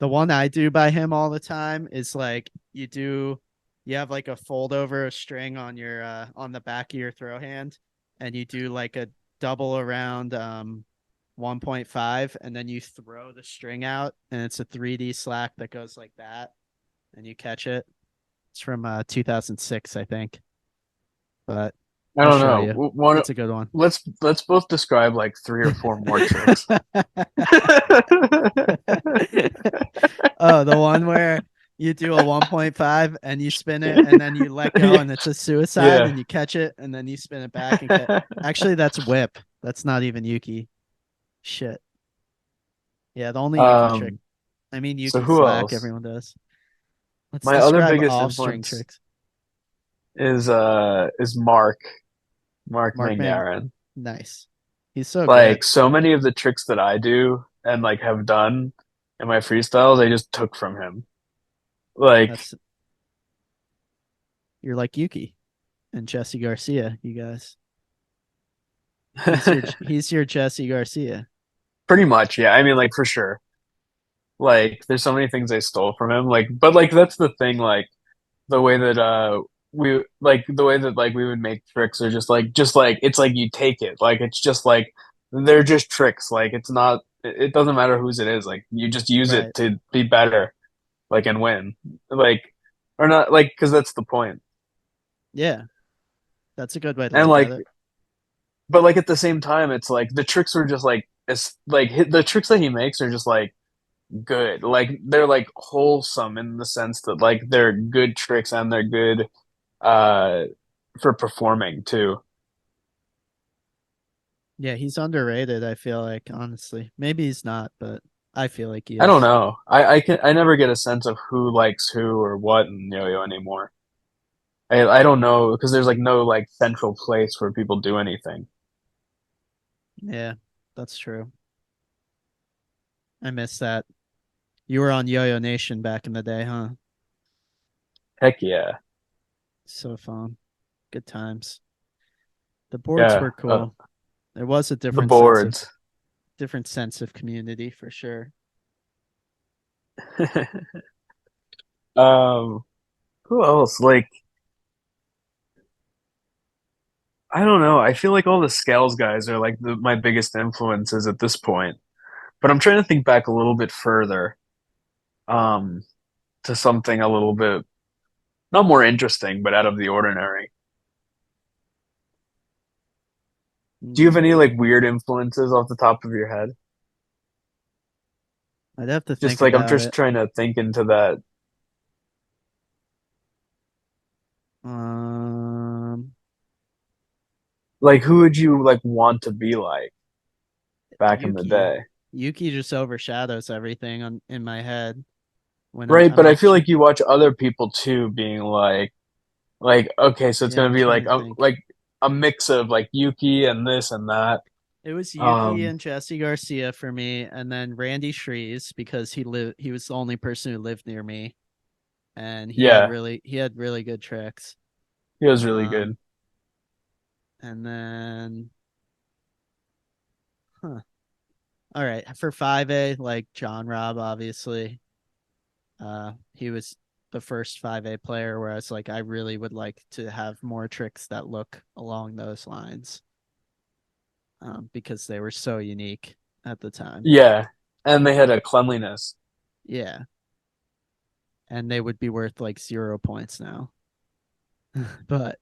The one I do by him all the time is like you have like a fold over string on your on the back of your throw hand and you do like a double around 1.5 and then you throw the string out and it's a 3D slack that goes like that and you catch it. It's from 2006, I think. But I I'll don't show know. you. One, It's a good one. let's both describe like three or four more tricks. Oh, the one where you do a 1.5 and you spin it and then you let go Yeah, and it's a suicide yeah. and you catch it and then you spin it back and catch. Actually, that's whip. That's not even Yuki. Shit. Yeah, the only Yuki trick. Um, I mean, so Yuki who slack, else? everyone does. Let's My other describe biggest off string influence tricks. is Mark Markman, Mangarin. nice. He's so good. Like so many of the tricks that I do and like have done in my freestyles, I just took from him. Like That's you're like Yuki and Jesse Garcia, you guys. He's your Jesse Garcia. pretty much, yeah. I mean, like for sure. Like there's so many things I stole from him. Like, but like that's the thing. Like the way that we like the way that like we would make tricks are just like it's like you take it. Like it's just like they're just tricks. Like it's not. It doesn't matter whose it is. Like you just use it Right. to be better. Like and win. Like or not. Like because that's the point. Yeah, that's a good way to And look at like it. but like at the same time, it's like the tricks are just like it's like the tricks that he makes are just like good. Like they're like wholesome in the sense that like they're good tricks and they're good uh for performing too. Yeah, he's underrated, I feel like, honestly. Maybe he's not, but I feel like he I don't is. know. I never get a sense of who likes who or what in yo-yo anymore. I don't know because there's like no like central place where people do anything. Yeah, that's true. I miss that. You were on Yo-Yo Nation back in the day, huh? Heck yeah. So fun. Good times. The boards Yeah. were cool. There was a The boards. different sense of community for sure. Um who else? Like I don't know. I feel like all the Scales guys are like my biggest influences at this point. But I'm trying to think back a little bit further, um, to something a little bit not more interesting, but out of the ordinary. Do you have Hmm. any like weird influences off the top of your head? I'd have to Just think like I'm about just it. trying to think into that. Um, Like who would you like want to be like back in the Yuki. day? Yuki just overshadows everything in my head when Right, I'm but I feel like watching. you watch other people too being like okay, so it's Yeah, gonna I'm be trying to think. like a mix of like Yuki and this and that. It was Yuki Um, and Jesse Garcia for me, and then Randy Shrees because he was the only person who lived near me, and yeah, he had really good tricks. he was really Um, good. and then huh. All right, for 5A, like John Robb, obviously. He was the first 5A player where I was like, I really would like to have more tricks that look along those lines, because they were so unique at the time. Yeah, and they had a cleanliness. Yeah, and they would be worth like 0 points now, but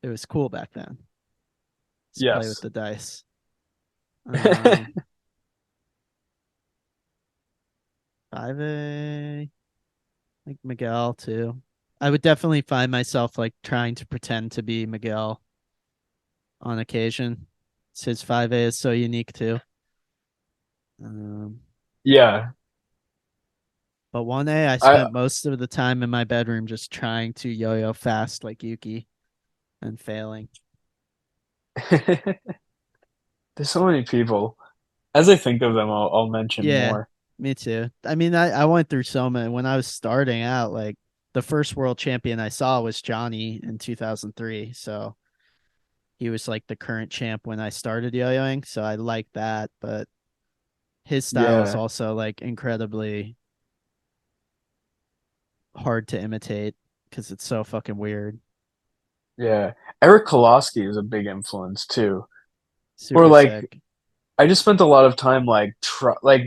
it was cool back then. Let's play with Yes. the dice. Um, 5A, like Miguel too. I would definitely find myself like trying to pretend to be Miguel on occasion. His 5A is so unique too. Um, Yeah. but 1A, I I spent most of the time in my bedroom just trying to yo-yo fast like Yuki and failing. There's so many people. As I think of them, I'll mention Yeah, more. me too. I mean, I went through so many when I was starting out. Like the first world champion I saw was Johnny in 2003. So he was like the current champ when I started yo-yoing. So I like that, but his style is Yeah, also like incredibly hard to imitate because it's so fucking weird. yeah. Eric Koloski is a big influence too. Or Super like sick. I just spent a lot of time like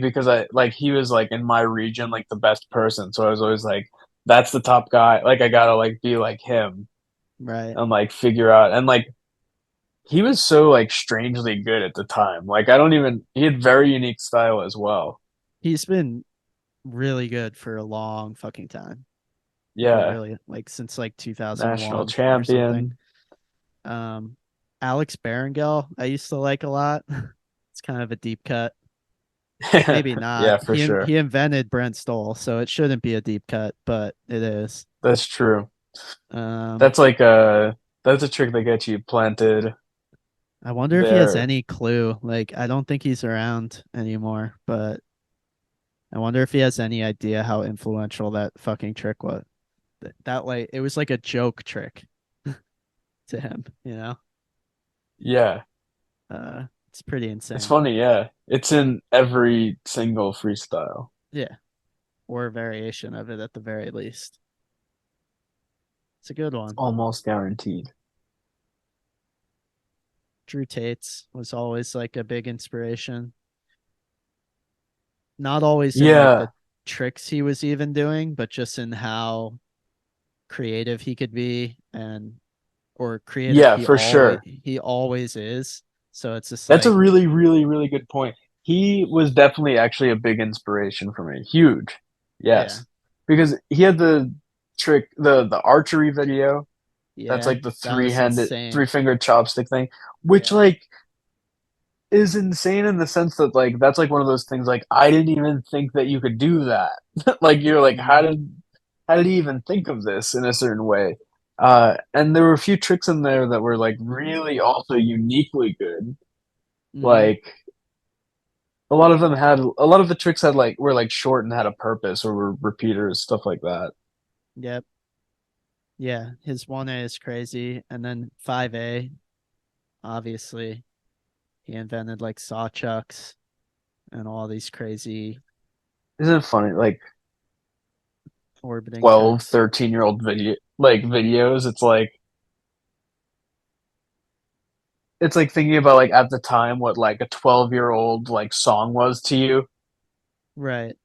because I like he was like in my region like the best person, so I was always like that's the top guy. Like I gotta like be like him Right. and like figure out and like he was so like strangely good at the time. Like I don't even he had very unique style as well. He's been really good for a long fucking time. Like a Yeah, really like since like national 2001 or something. champion. Um Alex Berengill, I used to like a lot. It's kind of a deep cut. Maybe not. Yeah, for He sure. invented Brent Stoll, so it shouldn't be a deep cut, but it is. That's true. Um That's like a that's a trick that gets you planted I wonder if he has there. any clue. Like I don't think he's around anymore, but I wonder if he has any idea how influential that fucking trick was. That like it was like a joke trick to him, you know? Yeah. It's pretty It's insane. funny, yeah. It's in every single freestyle. Yeah. Or a variation of it at the very least. It's a good one. Almost guaranteed. Drew Tate's was always like a big inspiration. Not always in like the Yeah. tricks he was even doing, but just in how creative he could be and or creative Yeah, for sure. he always is. So it's just That's a like, really, really, really good point. He was definitely actually a big inspiration for me. Huge. yeah, Yes. Because he had the trick, the archery video. That's yeah, like the that was three-handed, insane. three-finger chopstick thing, which Yeah. like is insane in the sense that like that's like one of those things like I didn't even think that you could do that. Like you're like Mm-hmm. how did he even think of this in a certain way? And there were a few tricks in there that were like really also uniquely good. Mm-hmm. Like a lot of them had a lot of the tricks had like were like short and had a purpose or were repeaters, stuff like that. Yep. Yeah. His 1A is crazy. And then 5A, obviously, he invented like sawchucks and all these crazy Isn't it funny? Like orbiting 12, tricks. 13-year-old videos, it's like thinking about like at the time what like a 12-year-old like song was to you Right.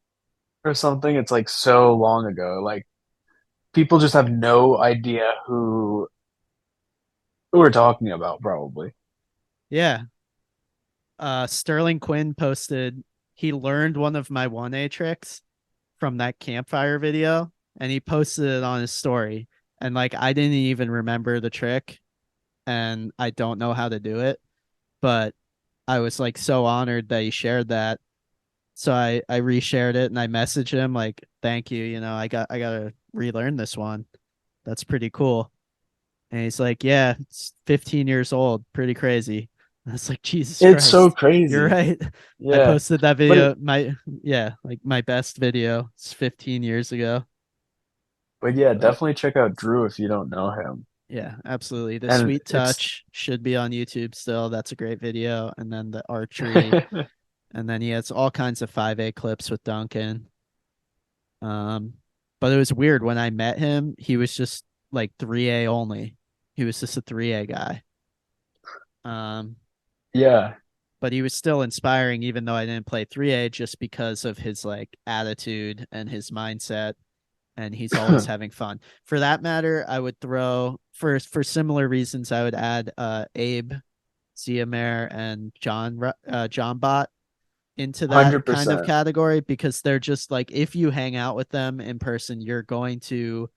or something. It's like so long ago. Like people just have no idea who we're talking about probably. Yeah. Sterling Quinn posted he learned one of my 1A tricks from that campfire video and he posted it on his story. And like I didn't even remember the trick and I don't know how to do it, but I was like so honored that he shared that. So I reshared it and I messaged him like, "Thank you, I gotta relearn this one. That's pretty cool." And he's like, "Yeah, it's 15 years old, pretty crazy." I was like, "Jesus It's so Christ, you're crazy. right." I Yeah. posted that But video, like my best video. It's 15 years ago, yeah, but definitely check out Drew if you don't know him. yeah, absolutely. The And sweet it's touch should be on YouTube still. That's a great video. And then the archery, and then he has all kinds of 5A clips with Duncan. Um, but it was weird when I met him. He was just like 3A only. He was just a 3A guy. Um, yeah. but he was still inspiring, even though I didn't play 3A, just because of his like attitude and his mindset. And he's always having fun. For that matter, I would throw for similar reasons. I would add Abe, Ziamer, and John Bot into that kind of 100%. category because they're just like if you hang out with them in person, you're going to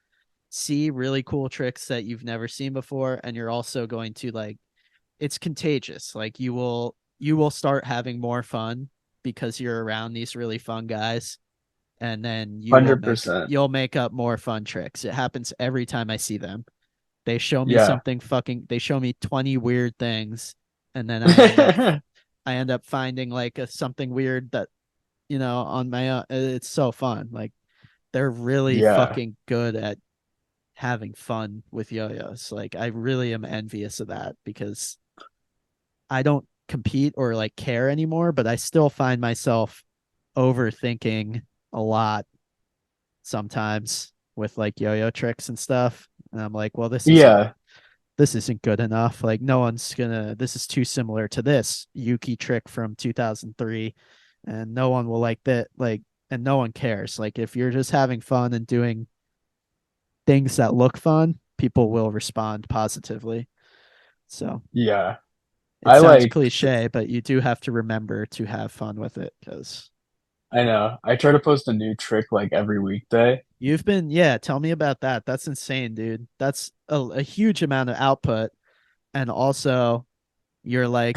see really cool tricks that you've never seen before, and you're also going to like it's contagious. Like you will start having more fun because you're around these really fun guys, and then 100%. you'll make up more fun tricks. It happens every time I see them. Yeah. They show me 20 weird things, and then I end up finding like something weird that, on my own. It's so fun. Like they're really Yeah. fucking good at having fun with yo-yos. Like I really am envious of that because I don't compete or like care anymore, but I still find myself overthinking a lot sometimes with like yo-yo tricks and stuff. And I'm like, well, Yeah. this isn't good enough. Like no one's gonna this is too similar to this Yuki trick from 2003, and no one will like that. Like, and no one cares. Like if you're just having fun and doing things that look fun, people will respond positively. So Yeah. it I sounds like cliche, but you do have to remember to have fun with it because I know. I try to post a new trick like every weekday. yeah, tell me about that. That's insane, dude. That's a huge amount of output. And also, you're like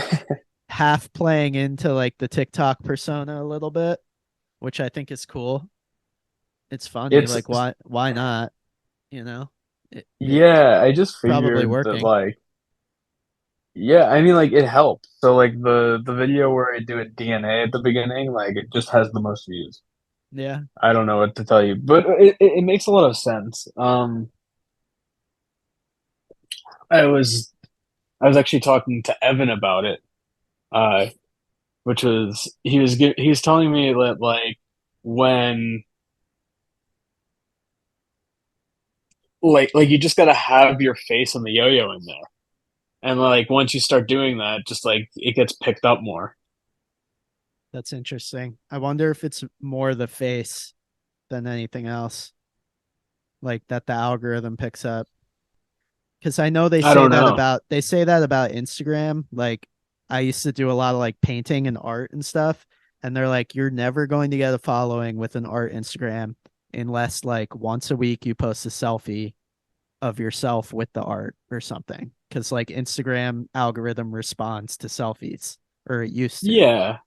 half playing into like the TikTok persona a little bit, which I think is cool. It's funny. It's Like, why not? You know, it's yeah, I just probably figured that working. like yeah, I mean like it helps. So like the video where I do a DNA at the beginning, like it just has the most views. Yeah, I don't know what to tell you, but it makes a lot of sense. I was I was actually talking to Evan about it, uh, which was he was telling me that like when like you just gotta have your face on the yo-yo in there, and like once you start doing that, just like it gets picked up more. that's interesting. I wonder if it's more the face than anything else, like that the algorithm picks up. Because I know I don't know. they say that about Instagram. Like I used to do a lot of like painting and art and stuff, and they're like, you're never going to get a following with an art Instagram unless like once a week you post a selfie of yourself with the art or something. Because like Instagram algorithm responds to selfies, or it used to. Yeah.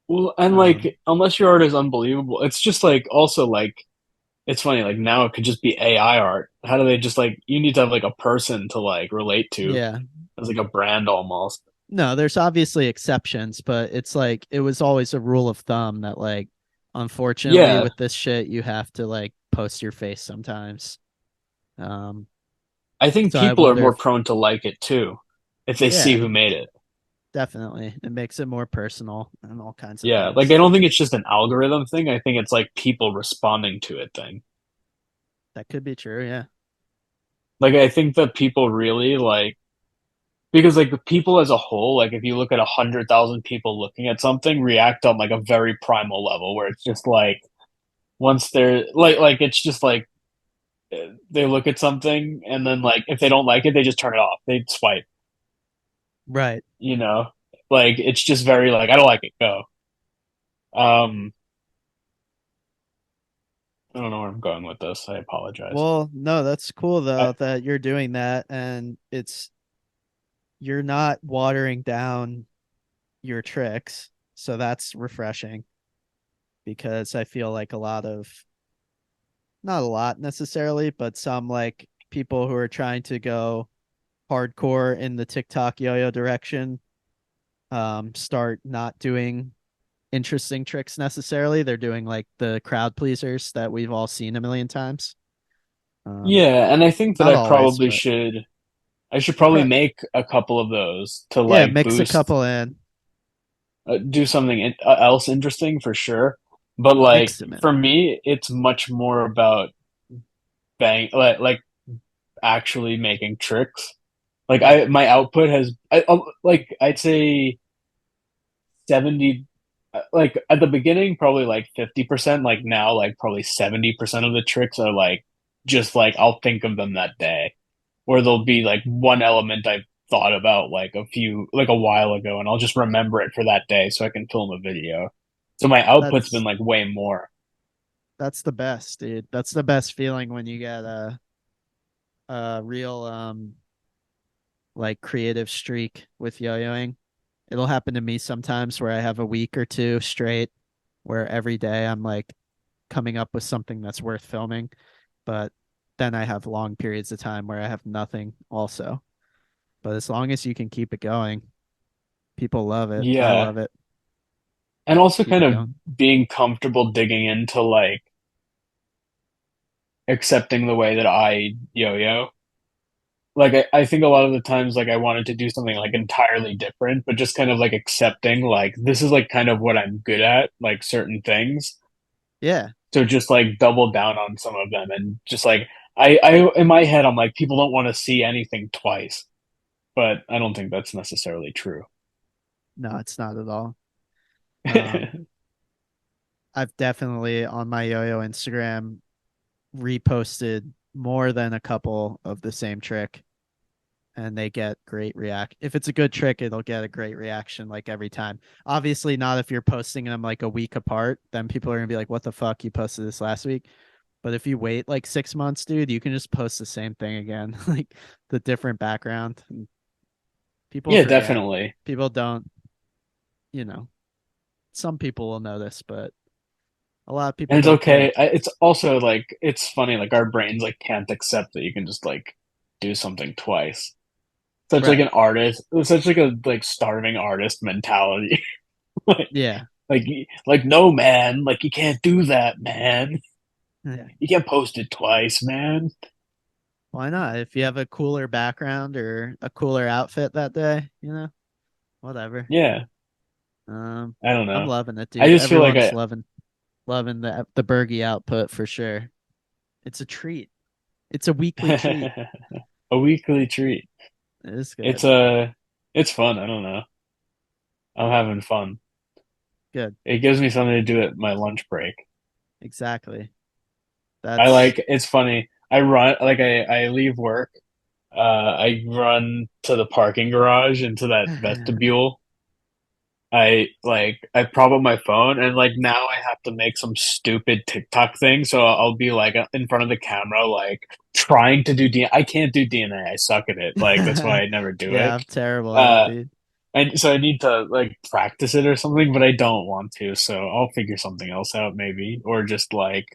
Well, and Um, like unless your art is unbelievable, it's just like also like it's funny, like now it could just be AI art. How do they just like you need to have like a person to like relate to yeah. as like a brand almost. No, there's obviously exceptions, but it's like it was always a rule of thumb that like unfortunately Yeah, with this shit you have to like post your face sometimes. Um I think so I people are wonder more if prone to like it too if they see yeah, who made it. definitely. It makes it more personal and all kinds of Yeah, like things. I don't think it's just an algorithm thing. I think it's like people responding to it thing. That could be true, yeah. Like I think that people really like because like the people as a whole, like if you look at 100,000 people looking at something, react on like a very primal level where it's just like once they're like it's just like they look at something and then like if they don't like it, they just turn it off. They swipe, Right. you know? Like it's just very like I don't like it, go. Um I don't know where I'm going with this. I apologize. Well, no, that's cool I, though that you're doing that, and you're not watering down your tricks. So that's refreshing because I feel like not a lot necessarily, but some like people who are trying to go hardcore in the TikTok yo-yo direction start not doing interesting tricks necessarily. They're doing like the crowd pleasers that we've all seen a million times. Um yeah, and I think that Not always, but I should you probably pro make a couple of those to yeah, like mix a boost couple in, do something else interesting for sure. But mix like them in. for me, it's much more about like actually making tricks. Like Right. I my output has like I'd say 70 like at the beginning probably like 50%, like now like probably 70% of the tricks are like just like I'll think of them that day. Or there'll be like one element I've thought about like a while ago and I'll just remember it for that day so I can film a video. So my output's been That's like way more. that's the best, dude. That's the best feeling when you get real like creative streak with yo-yoing. It'll happen to me sometimes where I have a week or two straight where every day I'm like coming up with something that's worth filming, but then I have long periods of time where I have nothing also. But as long as you can keep it going, people love it. I Yeah. love it. And also Keep kind it of going. being comfortable digging into like accepting the way that I yo-yo. Like I think a lot of the times like I wanted to do something like entirely different, but just kind of like accepting like this is like kind of what I'm good at, like certain things. Yeah. So just like double down on some of them and just like I in my head I'm like people don't want to see anything twice, but I don't think that's necessarily true. No, it's not at all. Um, I've definitely on my yo-yo Instagram reposted more than a couple of the same trick and they get great react. If it's a good trick, it'll get a great reaction like every time. Obviously, not if you're posting them like a week apart. Then people are gonna be like, "What the fuck? You posted this last week." But if you wait like 6 months, dude, you can just post the same thing again, like the different background. And people Yeah, forget. definitely. People don't, you know. Some people will notice, but a lot of And people it's don't okay. care. It's also like it's funny like our brains like can't accept that you can just like do something twice. Such like Right. an artist, such like a like starving artist mentality. like Yeah. like like no man, like you can't do that, man. Yeah. You can't post it twice, man. Why not? If you have a cooler background or a cooler outfit that day, whatever. Yeah, Um, I don't I'm know. loving it, I dude. just feel like Everyone's loving the Bergie output for sure. It's a treat. It's a weekly treat. I a weekly treat. It is It's good. a it's fun. I don't know. I'm having fun. Good. It gives me something to do at my lunch break. Exactly. I That's like it's funny. I run like I leave work. I run to the parking garage into that vestibule. I prop up my phone and like now I have to make some stupid TikTok thing. So I'll be like in front of the camera, like trying to do DNA. I can't do DNA. I suck at it. Like that's why I never do yeah, it. I'm terrible at it, Uh, dude. and so I need to like practice it or something, but I don't want to. So I'll figure something else out maybe, or just like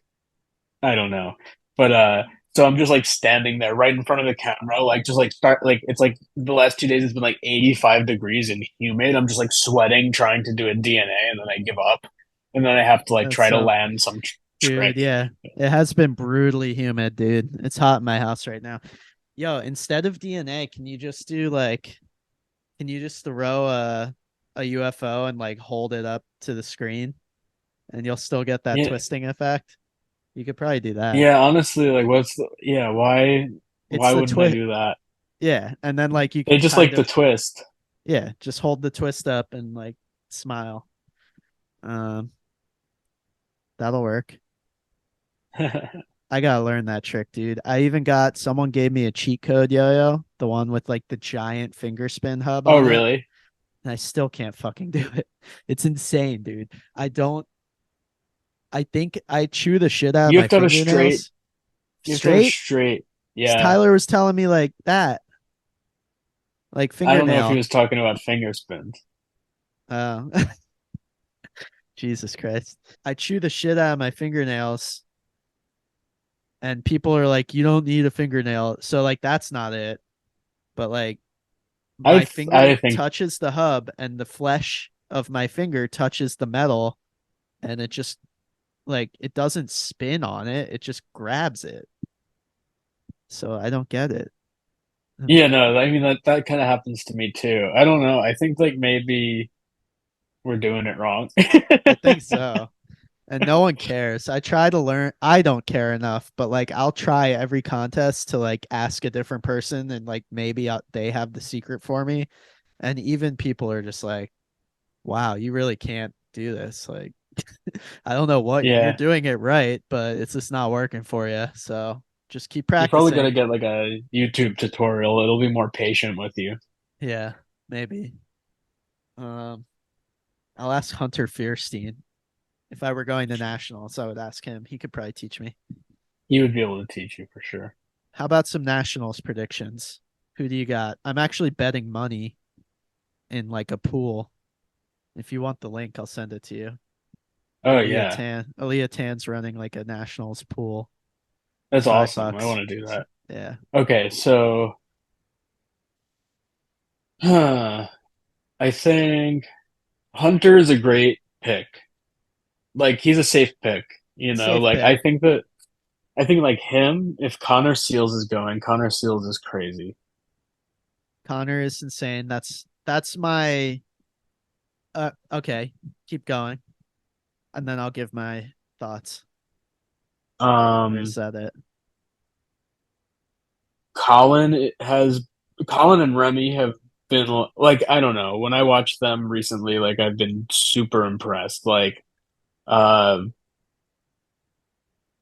I don't know. But so I'm just like standing there right in front of the camera, like just like start like it's like the last 2 days it's been like 85 degrees and humid. I'm just like sweating trying to do a DNA and then I give up. And then I have to like That's try to so, land some dude. trick. Yeah, it has been brutally humid, dude. It's hot in my house right now. Yo, instead of DNA, can you just throw a UFO and like hold it up to the screen, and you'll still get that Yeah. twisting effect? You could probably do that. Yeah, honestly, like yeah, It's why the wouldn't I twist. do that? Yeah, and then like you They can just kind like the of twist. yeah, just hold the twist up and like smile. Um, that'll work. I gotta learn that trick, dude. I even got someone gave me a cheat code yo-yo, the one with like the giant finger spin hub Oh, on it, really? and I still can't fucking do it. It's insane, dude. I don't. I think I chew the shit out of You my have to have a straight, fingernails you have to have a straight. straight. Yeah. Tyler was telling me like that, like I don't know if he fingernail. was talking about finger spins. Oh, Jesus Christ! I chew the shit out of my fingernails, and people are like, "You don't need a fingernail." So like, that's not it. But like, my I finger think touches the hub, and the flesh of my finger touches the metal, and it just like it doesn't spin on it. It just grabs it. So I don't get it. yeah, no, I mean that kind of happens to me too. I don't know. I think like maybe we're doing it wrong. I think so. And no one cares. I try to learn. I don't care enough, but like I'll try every contest to like ask a different person and like maybe they have the secret for me. And even people are just like, "Wow, you really can't do this." Like I don't know what you're Yeah, doing it right, but it's just not working for you. So just keep you probably got to practicing. get like a YouTube tutorial. It'll be more patient with you. Yeah, maybe. Um, I'll ask Hunter Fierstein. If I were going to nationals, I would ask him. He could probably teach me. He would be able to teach you for sure. How about some Nationals predictions? Who do you got? I'm actually betting money in like a pool. If you want the link, I'll send it to you. Oh yeah, Aaliyah Tan's running like a Nationals pool. that's Five awesome. I bucks. want to do that. Yeah. Okay, so I think Hunter is a great pick. Like he's a safe pick, you know. Safe Like pick. I think like him, if Connor Seals is going, Connor Seals is crazy. Connor is insane. That's my okay. Keep going. And then I'll give my thoughts. Or is Um, that it? Colin and Remy have been like I don't know. When I watched them recently, like I've been super impressed. Like uh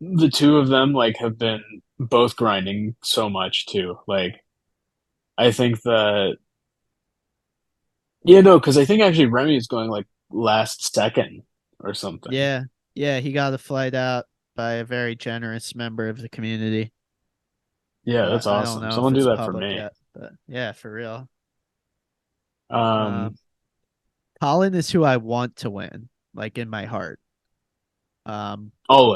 the two of them like have been both grinding so much too. Like I think that yeah, no, because I think actually Remy is going like last second or something. Yeah. Yeah, he got a flight out by a very generous member of the community. Yeah, But that's I don't awesome. know if Someone do it's that for public me. yet. But yeah, for real. Um, Um, Colin is who I want to win, like in my heart. Um,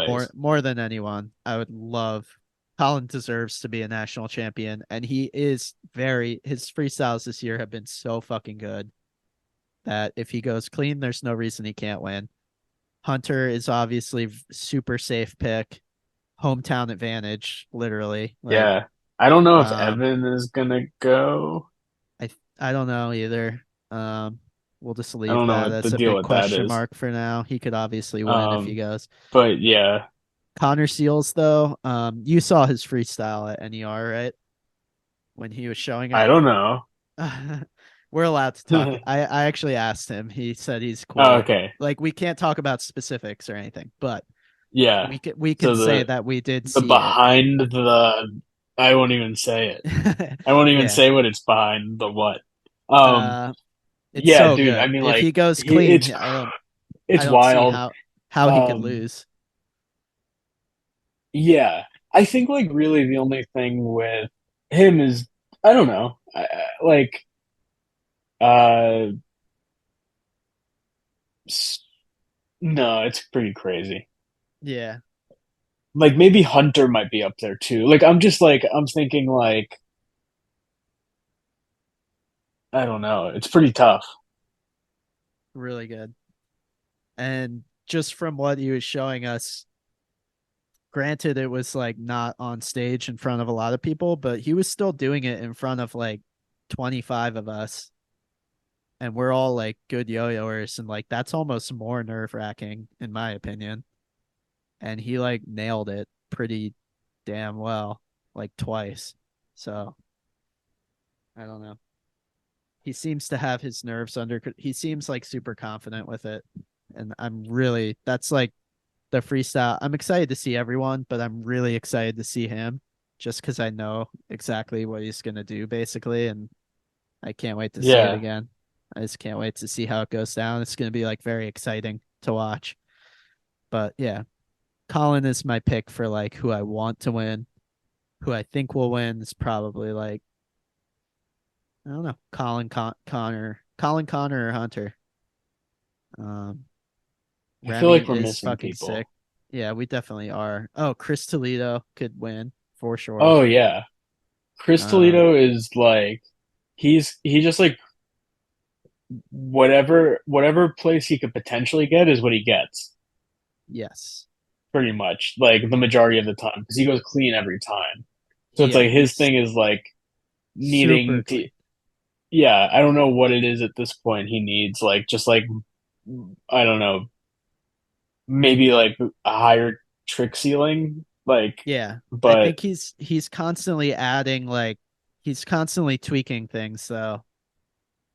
more always. more than anyone, I would love. Colin deserves to be a national champion, and he is very. His freestyles this year have been so fucking good that if he goes clean, there's no reason he can't win. Hunter is obviously super safe pick, hometown advantage, literally. Like, Yeah. I don't know if um, Evan is gonna go. I don't know either. Um, we'll just I leave don't know that what the as a deal big with that question is. mark for now. He could obviously win if he Um, goes. but yeah, Connor Seals, though, you saw his freestyle at NER, right? When he was showing it. I don't know. We're allowed to talk. I actually asked him. He said he's Oh, cool. okay. Like we can't talk about specifics or anything, but Yeah. we can So say that we did the see it. behind the I won't even say it. I won't even Yeah. say what it's behind the what. Um, Uh it's yeah, so dude. I good. mean, If like he goes he, clean, I it's don't see wild. how he could Um, lose. yeah. I think like really the only thing with him is I don't know. Like uh, s- no, it's pretty crazy. Yeah. Like maybe Hunter might be up there too. Like I'm just like I'm thinking like I don't know. It's pretty tough. Really good. And just from what he was showing us, granted it was like not on stage in front of a lot of people, but he was still doing it in front of like 25 of us, and we're all like good yo-yoers, and like that's almost more nerve-wracking in my opinion. And he like nailed it pretty damn well, like twice. So I don't know. He seems to have his nerves under. He seems like super confident with it, and I'm really that's like the freestyle. I'm excited to see everyone, but I'm really excited to see him just because I know exactly what he's gonna do basically, and I can't wait to see it Yeah. again. I just can't wait to see how it goes down. It's gonna be like very exciting to watch. But yeah, Colin is my pick for like who I want to win. Who I think will win is probably like I don't know, Connor or Hunter. Um, I feel Remy like we're is missing fucking sick. people. Yeah, we definitely are. Oh, Chris Toledo could win for sure. Oh yeah. Chris Um, Toledo is like he just like whatever place he could potentially get is what he gets yes. pretty much like the majority of the time because he goes clean every time. So it's Yeah, like his he's thing is like super needing to clean. yeah, I don't know what it is at this point he needs like just like I don't know, maybe like a higher trick ceiling like Yeah. I but think he's constantly adding like he's constantly tweaking things, so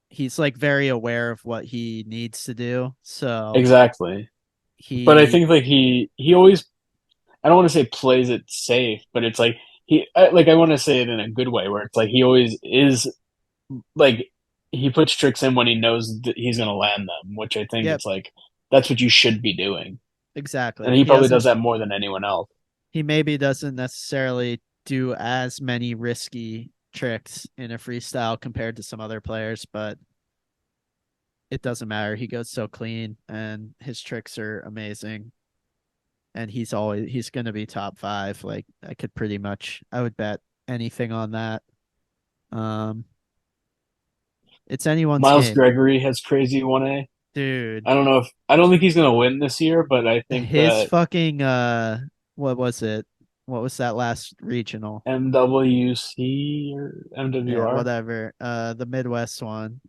he's like very aware of what he needs to do. So exactly. But I he think like he always I don't want to say plays it safe, but it's like like I want to say it in a good way where it's like he always is like he puts tricks in when he knows that he's going to land them, which I think yep, it's like that's what you should be doing. And exactly. he He probably doesn't does that more than anyone else. he maybe doesn't necessarily do as many risky tricks in a freestyle compared to some other players, but it doesn't matter. He goes so clean and his tricks are amazing. And he's gonna be top five. Like I would bet anything on that. Um it's anyone's Miles game. Gregory has crazy 1A. Dude, I don't think he's gonna win this year, but I think his that fucking what was it? What was that last regional? MWC or Yeah, MWR. whatever. The Midwest one.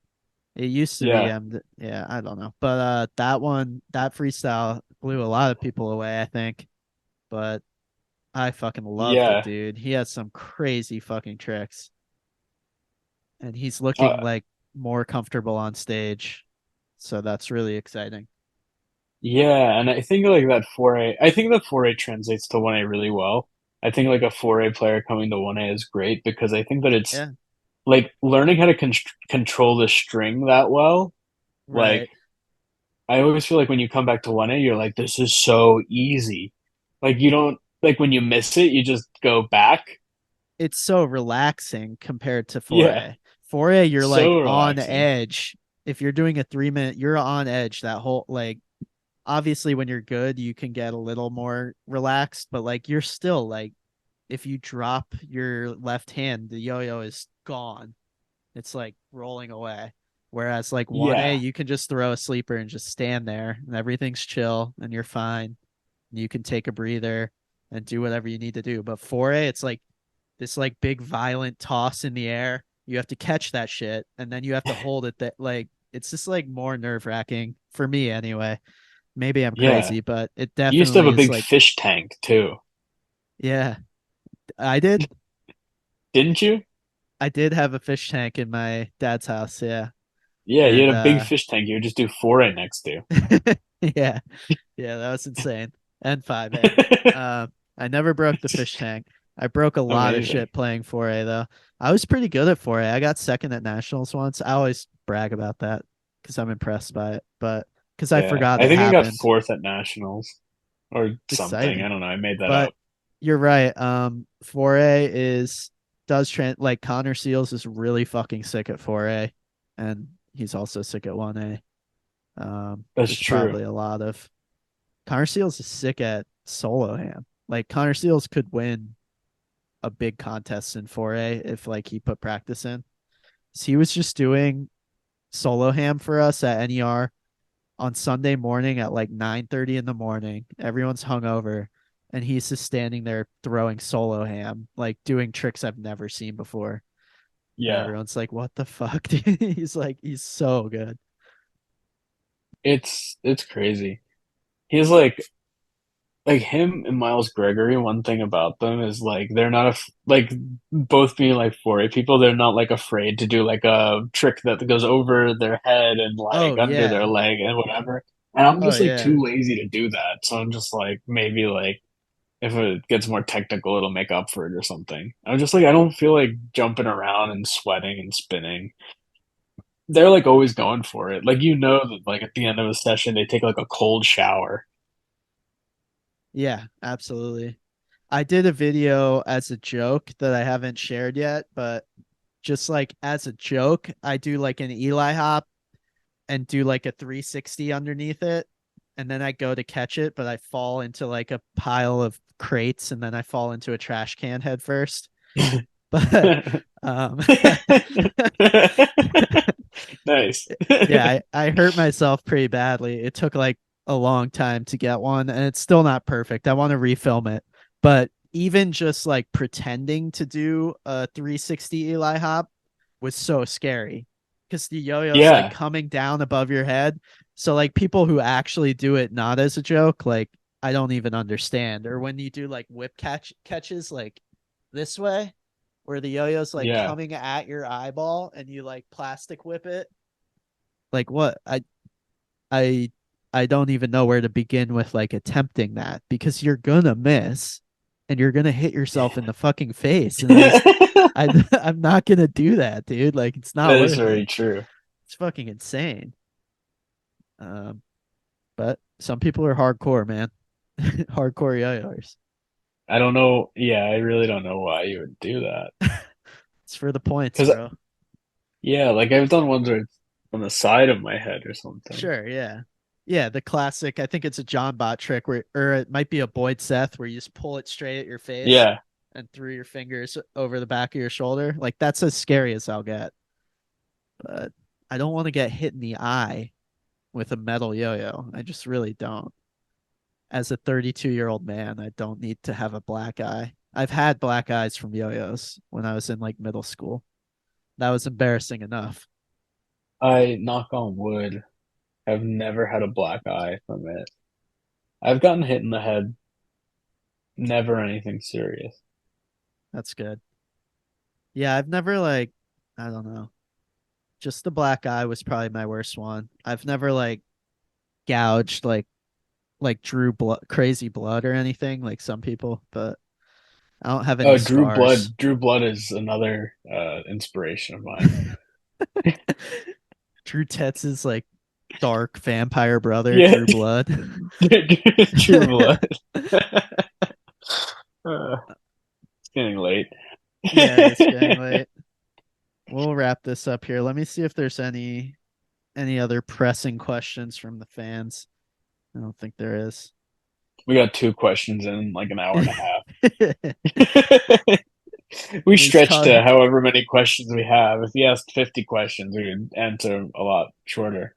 It used to be Yeah, yeah, I don't know. But that one, that freestyle blew a lot of people away, I think. But I fucking love the yeah. dude. He has some crazy fucking tricks. And he's Uh, looking like more comfortable on stage. So that's really exciting. Yeah, and I think like that 4A, I think that 4A translates to 1A really well. I think like a 4A player coming to 1A is great because I think that it's Yeah, like learning how to control the string that well. Like right. I always feel like when you come back to 1A, you're like, this is so easy. Like you don't like when you miss it, you just go back. It's so relaxing compared to Yeah, 4A. 4A, you're like so on relaxing. edge. If you're doing a 3 minute, you're on edge that whole like obviously when you're good, you can get a little more relaxed, but like you're still like if you drop your left hand, the yo-yo is gone. It's like rolling away. Whereas like 1A, Yeah, you can just throw a sleeper and just stand there and everything's chill and you're fine. You can take a breather and do whatever you need to do. But 4A, it's like this like big violent toss in the air. You have to catch that shit and then you have to hold it that like it's just like more nerve wracking for me anyway. Maybe I'm yeah. crazy, but it You used to have definitely a is big like, fish tank too, yeah, I did. didn't you? I did have a fish tank in my dad's house, yeah. Yeah, you And had a big fish tank you would just do 4A next to. yeah, yeah, that was insane. And 5A. I never broke the fish tank. I broke a lot of Amazing. shit playing 4A though. I was pretty good at 4A. I got second at nationals once. I always brag about that because I'm impressed by it, but because I Yeah, forgot I it think I got happened. fourth at nationals or something. Exciting. I don't know. I made that But up. you're right. 4A is does trend like Connor Seals is really fucking sick at 4A, and he's also sick at 1A. That's There's true. probably a lot of Connor Seals is sick at solo ham. Like Connor Seals could win a big contest in 4A if like he put practice in. So he was just doing solo ham for us at NER on Sunday morning at like 9:30 in the morning. Everyone's hungover and he's just standing there throwing solo ham, like doing tricks I've never seen before. And Yeah, everyone's like, "What the fuck?" Dude? He's like, he's so good. it's crazy. He's like him and Miles Gregory. One thing about them is like they're not like both being like 4A people. They're not like afraid to do like a trick that goes over their head and Oh like under their yeah. leg and whatever. And I'm Oh just like yeah. too lazy to do that. So I'm just like maybe like if it gets more technical, it'll make up for it or something. I'm just like, I don't feel like jumping around and sweating and spinning. They're like always going for it. Like, you know, that like at the end of a session, they take like a cold shower. Yeah, absolutely. I did a video as a joke that I haven't shared yet, but just like as a joke, I do like an Eli hop and do like a 360 underneath it. And then I go to catch it, but I fall into like a pile of crates and then I fall into a trash can head first. But um Nice. yeah, I hurt myself pretty badly. It took like a long time to get one, and it's still not perfect. I want to refilm it. But even just like pretending to do a 360 Eli hop was so scary because the yo-yo's like Yeah, coming down above your head. So like people who actually do it not as a joke, like I don't even understand. Or when you do like whip catches like this way, where the yo-yo's like yeah. coming at your eyeball and you like plastic whip it like what I I don't even know where to begin with like attempting that because you're gonna miss and you're gonna hit yourself in the fucking face and I'm not gonna do that, dude. Like it's not That is worth it. very true. It's fucking insane. Um, but some people are hardcore, man. Hardcore yo-yos. I don't know. Yeah, I really don't know why you would do that. It's for the points, Because bro. yeah, like I've done ones where it's on the side of my head or something. Sure, yeah. Yeah, the classic, I think it's a John Bot trick where or it might be a Boyd Seth where you just pull it straight at your face Yeah, and through your fingers over the back of your shoulder. Like that's as scary as I'll get. But I don't want to get hit in the eye with a metal yo-yo. I just really don't. As a 32-year-old man, I don't need to have a black eye. I've had black eyes from yo-yos when I was in like middle school. That was embarrassing enough. I knock on wood. I've never had a black eye from it. I've gotten hit in the head, never anything serious. That's good. Yeah, I've never like I don't know. Just the black eye was probably my worst one. I've never like gouged like drew blood crazy blood or anything like some people, but I don't have any Oh, scars. Drew Blood is another inspiration of mine. Drew Tetz's like dark vampire brother, Yeah, Drew Blood. True Blood. It's getting late. Yeah, it is getting late. We'll wrap this up here. Let me see if there's any other pressing questions from the fans. I don't think there is. We got two questions in like an hour and a half. At We least stretched talk to however many questions we have. If you asked 50 questions, we would answer a lot shorter.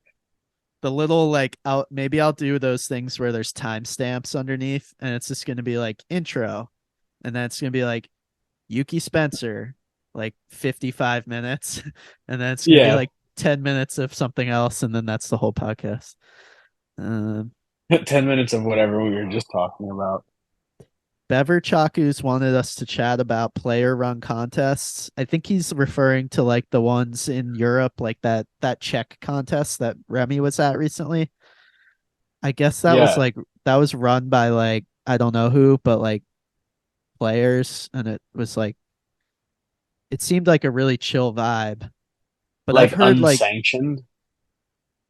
the little like I'll maybe I'll do those things where there's timestamps underneath and it's just gonna be like intro and then it's gonna be like Yuki Spencer, like 55 minutes, and then it's gonna be Yeah, like 10 minutes of something else, and then that's the whole podcast. Um 10 minutes of whatever we were just talking about. Bever Chaku's wanted us to chat about player run contests. I think he's referring to like the ones in Europe, like that Czech contest that Remy was at recently. I guess Yeah, that was run by like I don't know who, but like players, and it was like it seemed like a really chill vibe. But I've like heard like unsanctioned.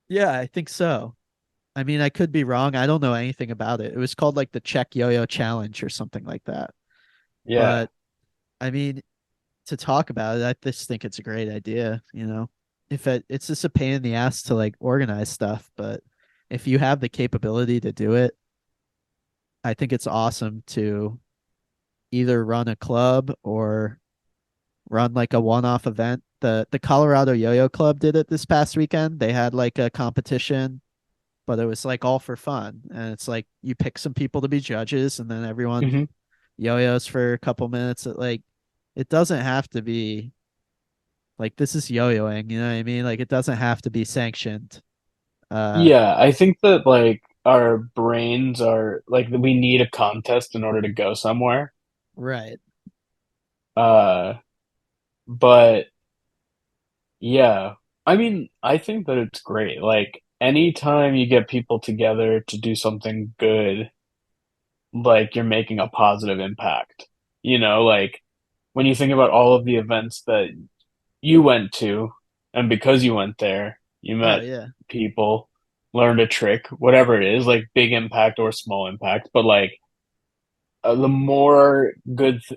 yeah, I think so. I mean, I could be wrong. I don't know anything about it. It was called like the Czech Yo-Yo Challenge or something like that. Yeah, But I mean, to talk about it, I just think it's a great idea. If it's just a pain in the ass to like organize stuff, but if you have the capability to do it, I think it's awesome to either run a club or run like a one-off event. The Colorado Yo-Yo Club did it this past weekend. They had like a competition, but it was like all for fun. And it's like you pick some people to be judges and then everyone hmm yo-yos for a couple minutes. It doesn't have to be like this is yo-yoing, you know what I mean? Like it doesn't have to be sanctioned. Uh Yeah. I think that like our brains are like we need a contest in order to go somewhere. right. Uh, but yeah, I mean, I think that it's great. Like anytime you get people together to do something good, like you're making a positive impact. Like when you think about all of the events that you went to, and because you went there, you Oh met yeah. people, learned a trick, whatever it is, like big impact or small impact. But like the more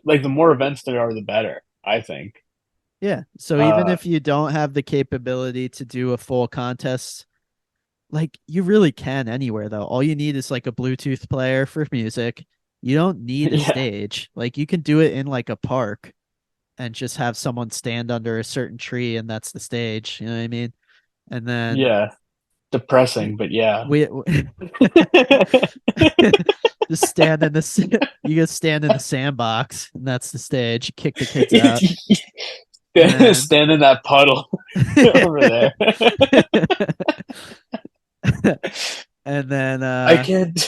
like the more events there are, the better, I think. Yeah. So even Uh, if you don't have the capability to do a full contest, like you really can anywhere though. All you need is like a Bluetooth player for music. You don't need a yeah, stage. Like you can do it in like a park and just have someone stand under a certain tree and that's the stage. You know what I mean? And then yeah, depressing, but yeah. we just stand in you just stand in the sandbox and that's the stage. Kick the kids out. And then Stand in that puddle over there. and then I can't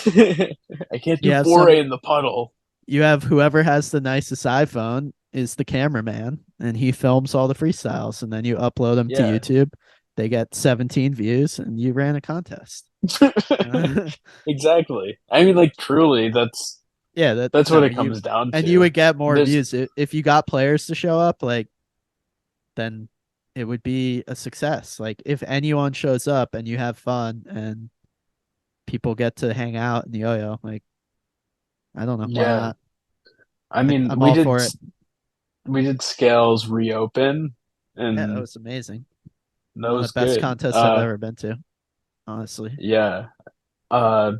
I can't you do have foray some in the puddle. you have whoever has the nicest iPhone is the cameraman and he films all the freestyles and then you upload them to Yeah. YouTube. They get 17 views and you ran a contest. Yeah, Exactly. I mean, like truly, that that's what no, it you comes down and you to. would get more There's views if you got players to show up like then it would be a success. Like if anyone shows up and you have fun and people get to hang out in the yo-yo, like I don't know, why yeah, not? I mean, I'm all for it. we did Scales reopen, Yeah, that and was amazing. that One of the was best good. contests I've ever been to, honestly. Yeah.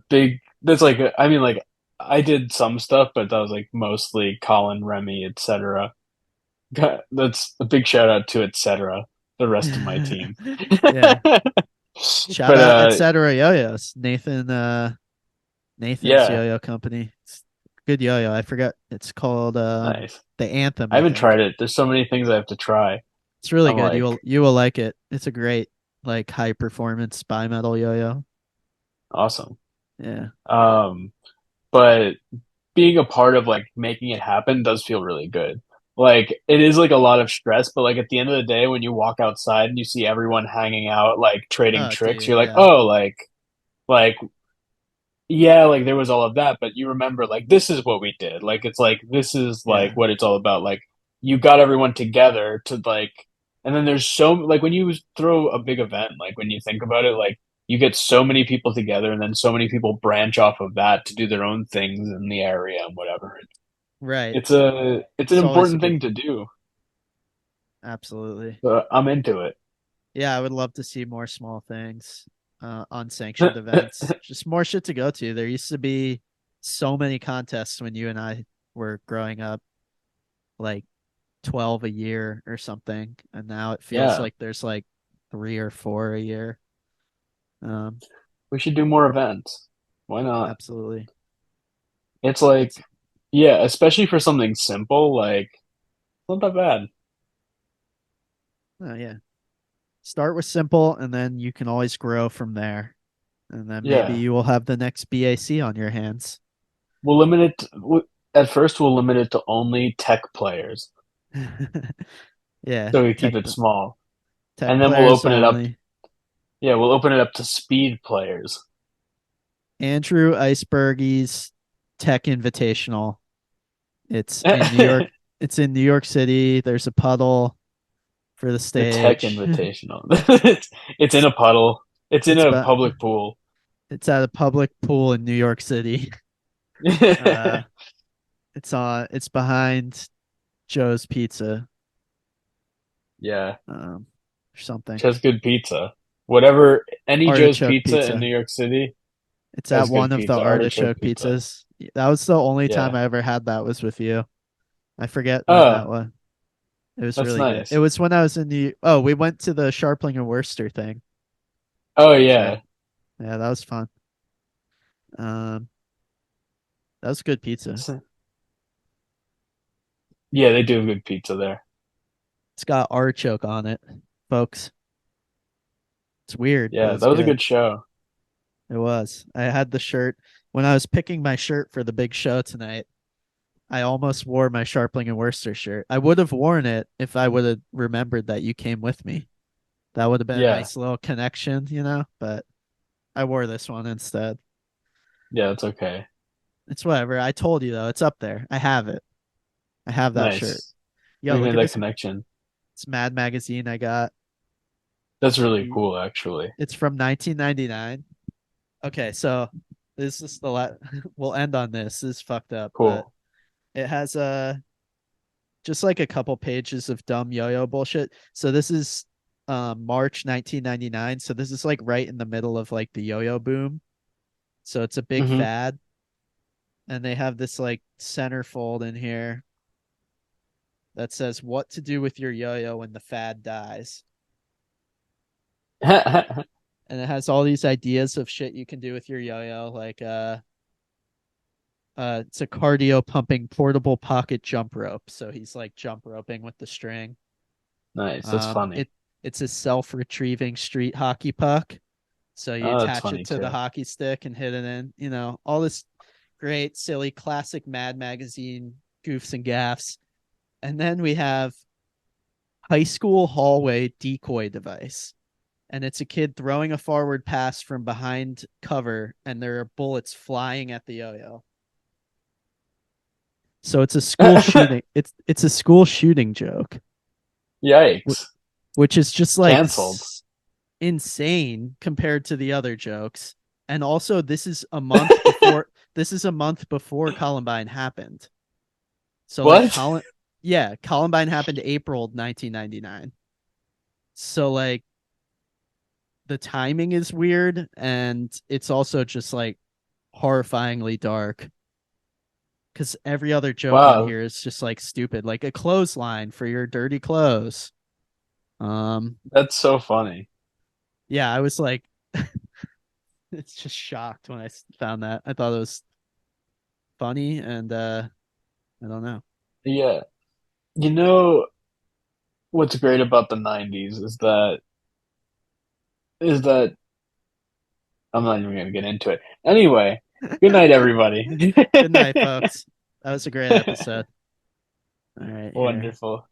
Big. That's like I mean, like I did some stuff, but that was like mostly Colin, Remy, etc. That's a big shout out to etc. The rest of my team. Yeah. Shout But out etc. Yo-Yos. Nathan's yeah, yo-yo company. It's good yo-yo. I forgot it's called nice. the Anthem, I I haven't think. tried it. There's so many things I have to try. It's really I'm good. like, You will like it. It's a great like high performance bi-metal yo-yo. awesome. Yeah. Um, but being a part of like making it happen does feel really good. Like it is like a lot of stress, but like at the end of the day, when you walk outside and you see everyone hanging out, like trading Oh, tricks, dude, you're like, yeah. oh, like yeah, like there was all of that, but you remember like this is what we did. Like it's like this is like Yeah. what it's all about. Like you got everyone together to like, and then there's so like when you throw a big event, like when you think about it, like you get so many people together, and then so many people branch off of that to do their own things in the area and whatever. Right. It's an It's always a important good thing to do. absolutely. So I'm into it. Yeah, I would love to see more small things, unsanctioned events. Just more shit to go to. There used to be so many contests when you and I were growing up, like 12 a year or something, and now it feels Yeah, like there's like 3 or 4 a year. Um, we should do more events. Why not? absolutely. It's like, It's yeah, especially for something simple, like it's not that bad. oh yeah. Start with simple and then you can always grow from there. And then maybe Yeah. you will have the next BAC on your hands. We'll limit it at first we'll limit it to only tech players. Yeah, So we keep it small. tech And then we'll players open it up. only. Yeah, we'll open it up to speed players. Andrew Iceberg's Tech Invitational. It's in New York. It's in New York City. There's a puddle for the The tech stage. invitational. It's in a puddle. It's in It's a about public pool. it's at a public pool in New York City. Uh, it's behind Joe's Pizza, Yeah. or something. Just good pizza. Whatever, any Joe's Artichoke Pizza in New Pizza. York City It's at has one good of the pizza. Artichoke artichoke pizza. pizzas. That was the only time Yeah. I ever had that was with you. I forget when that Oh, was. It was that's really good. It nice. was when I was in the oh, we went to the Sharpling and Worcester thing. Oh So yeah. yeah, that was fun. Um, that was good pizza. Yeah, they do have good pizza there. It's got artichoke on it, folks. It's weird, but Yeah, it's that was a good. good show. It was. I had the shirt when I was picking my shirt for the big show tonight. I almost wore my Sharpling and Worcester shirt. I would have worn it if I would have remembered that you came with me. That would have been a Yeah. nice little connection, you know, but I wore this one instead. Yeah, it's okay. It's whatever. I told you though, it's up there. I have it. I have that shirt. Nice. Yo, We look made at that this. connection. It's Mad magazine I got. That's really cool, actually. It's from 1999. Okay, so this is we'll end on this. This is fucked up, but Cool. it has just like a couple pages of dumb yo-yo bullshit. So this is March 1999. So this is like right in the middle of like the yo-yo boom. So it's a big Hmm. fad. And they have this like centerfold in here that says what to do with your yo-yo when the fad dies. And it has all these ideas of shit you can do with your yo-yo, like it's a cardio pumping portable pocket jump rope. So he's like jump roping with the string. Nice. That's funny. It's a self-retrieving street hockey puck. So you Oh, that's attach it funny to the too. hockey stick and hit it in, you know, all this great, silly, classic Mad Magazine goofs and gaffs. And then we have high school hallway decoy device. And it's a kid throwing a forward pass from behind cover, and there are bullets flying at the yo-yo. So it's a school shooting. It's a school shooting joke, Yikes. which is just like Canceled. insane compared to the other jokes. And also, this is a month before. This is a month before Columbine happened. So like What? Colin, yeah, Columbine happened April 1999. So like the timing is weird, and it's also just like horrifyingly dark because every other joke on Wow, here is just like stupid, like a clothesline for your dirty clothes. Um, that's so funny. yeah, I was like, it's just shocked when I found that. I thought it was funny, and I don't know. Yeah. You know what's great about the 90s is that I'm not even gonna get into it. Anyway, good night, everybody. Good night, folks. That was a great episode. All right, here. Wonderful.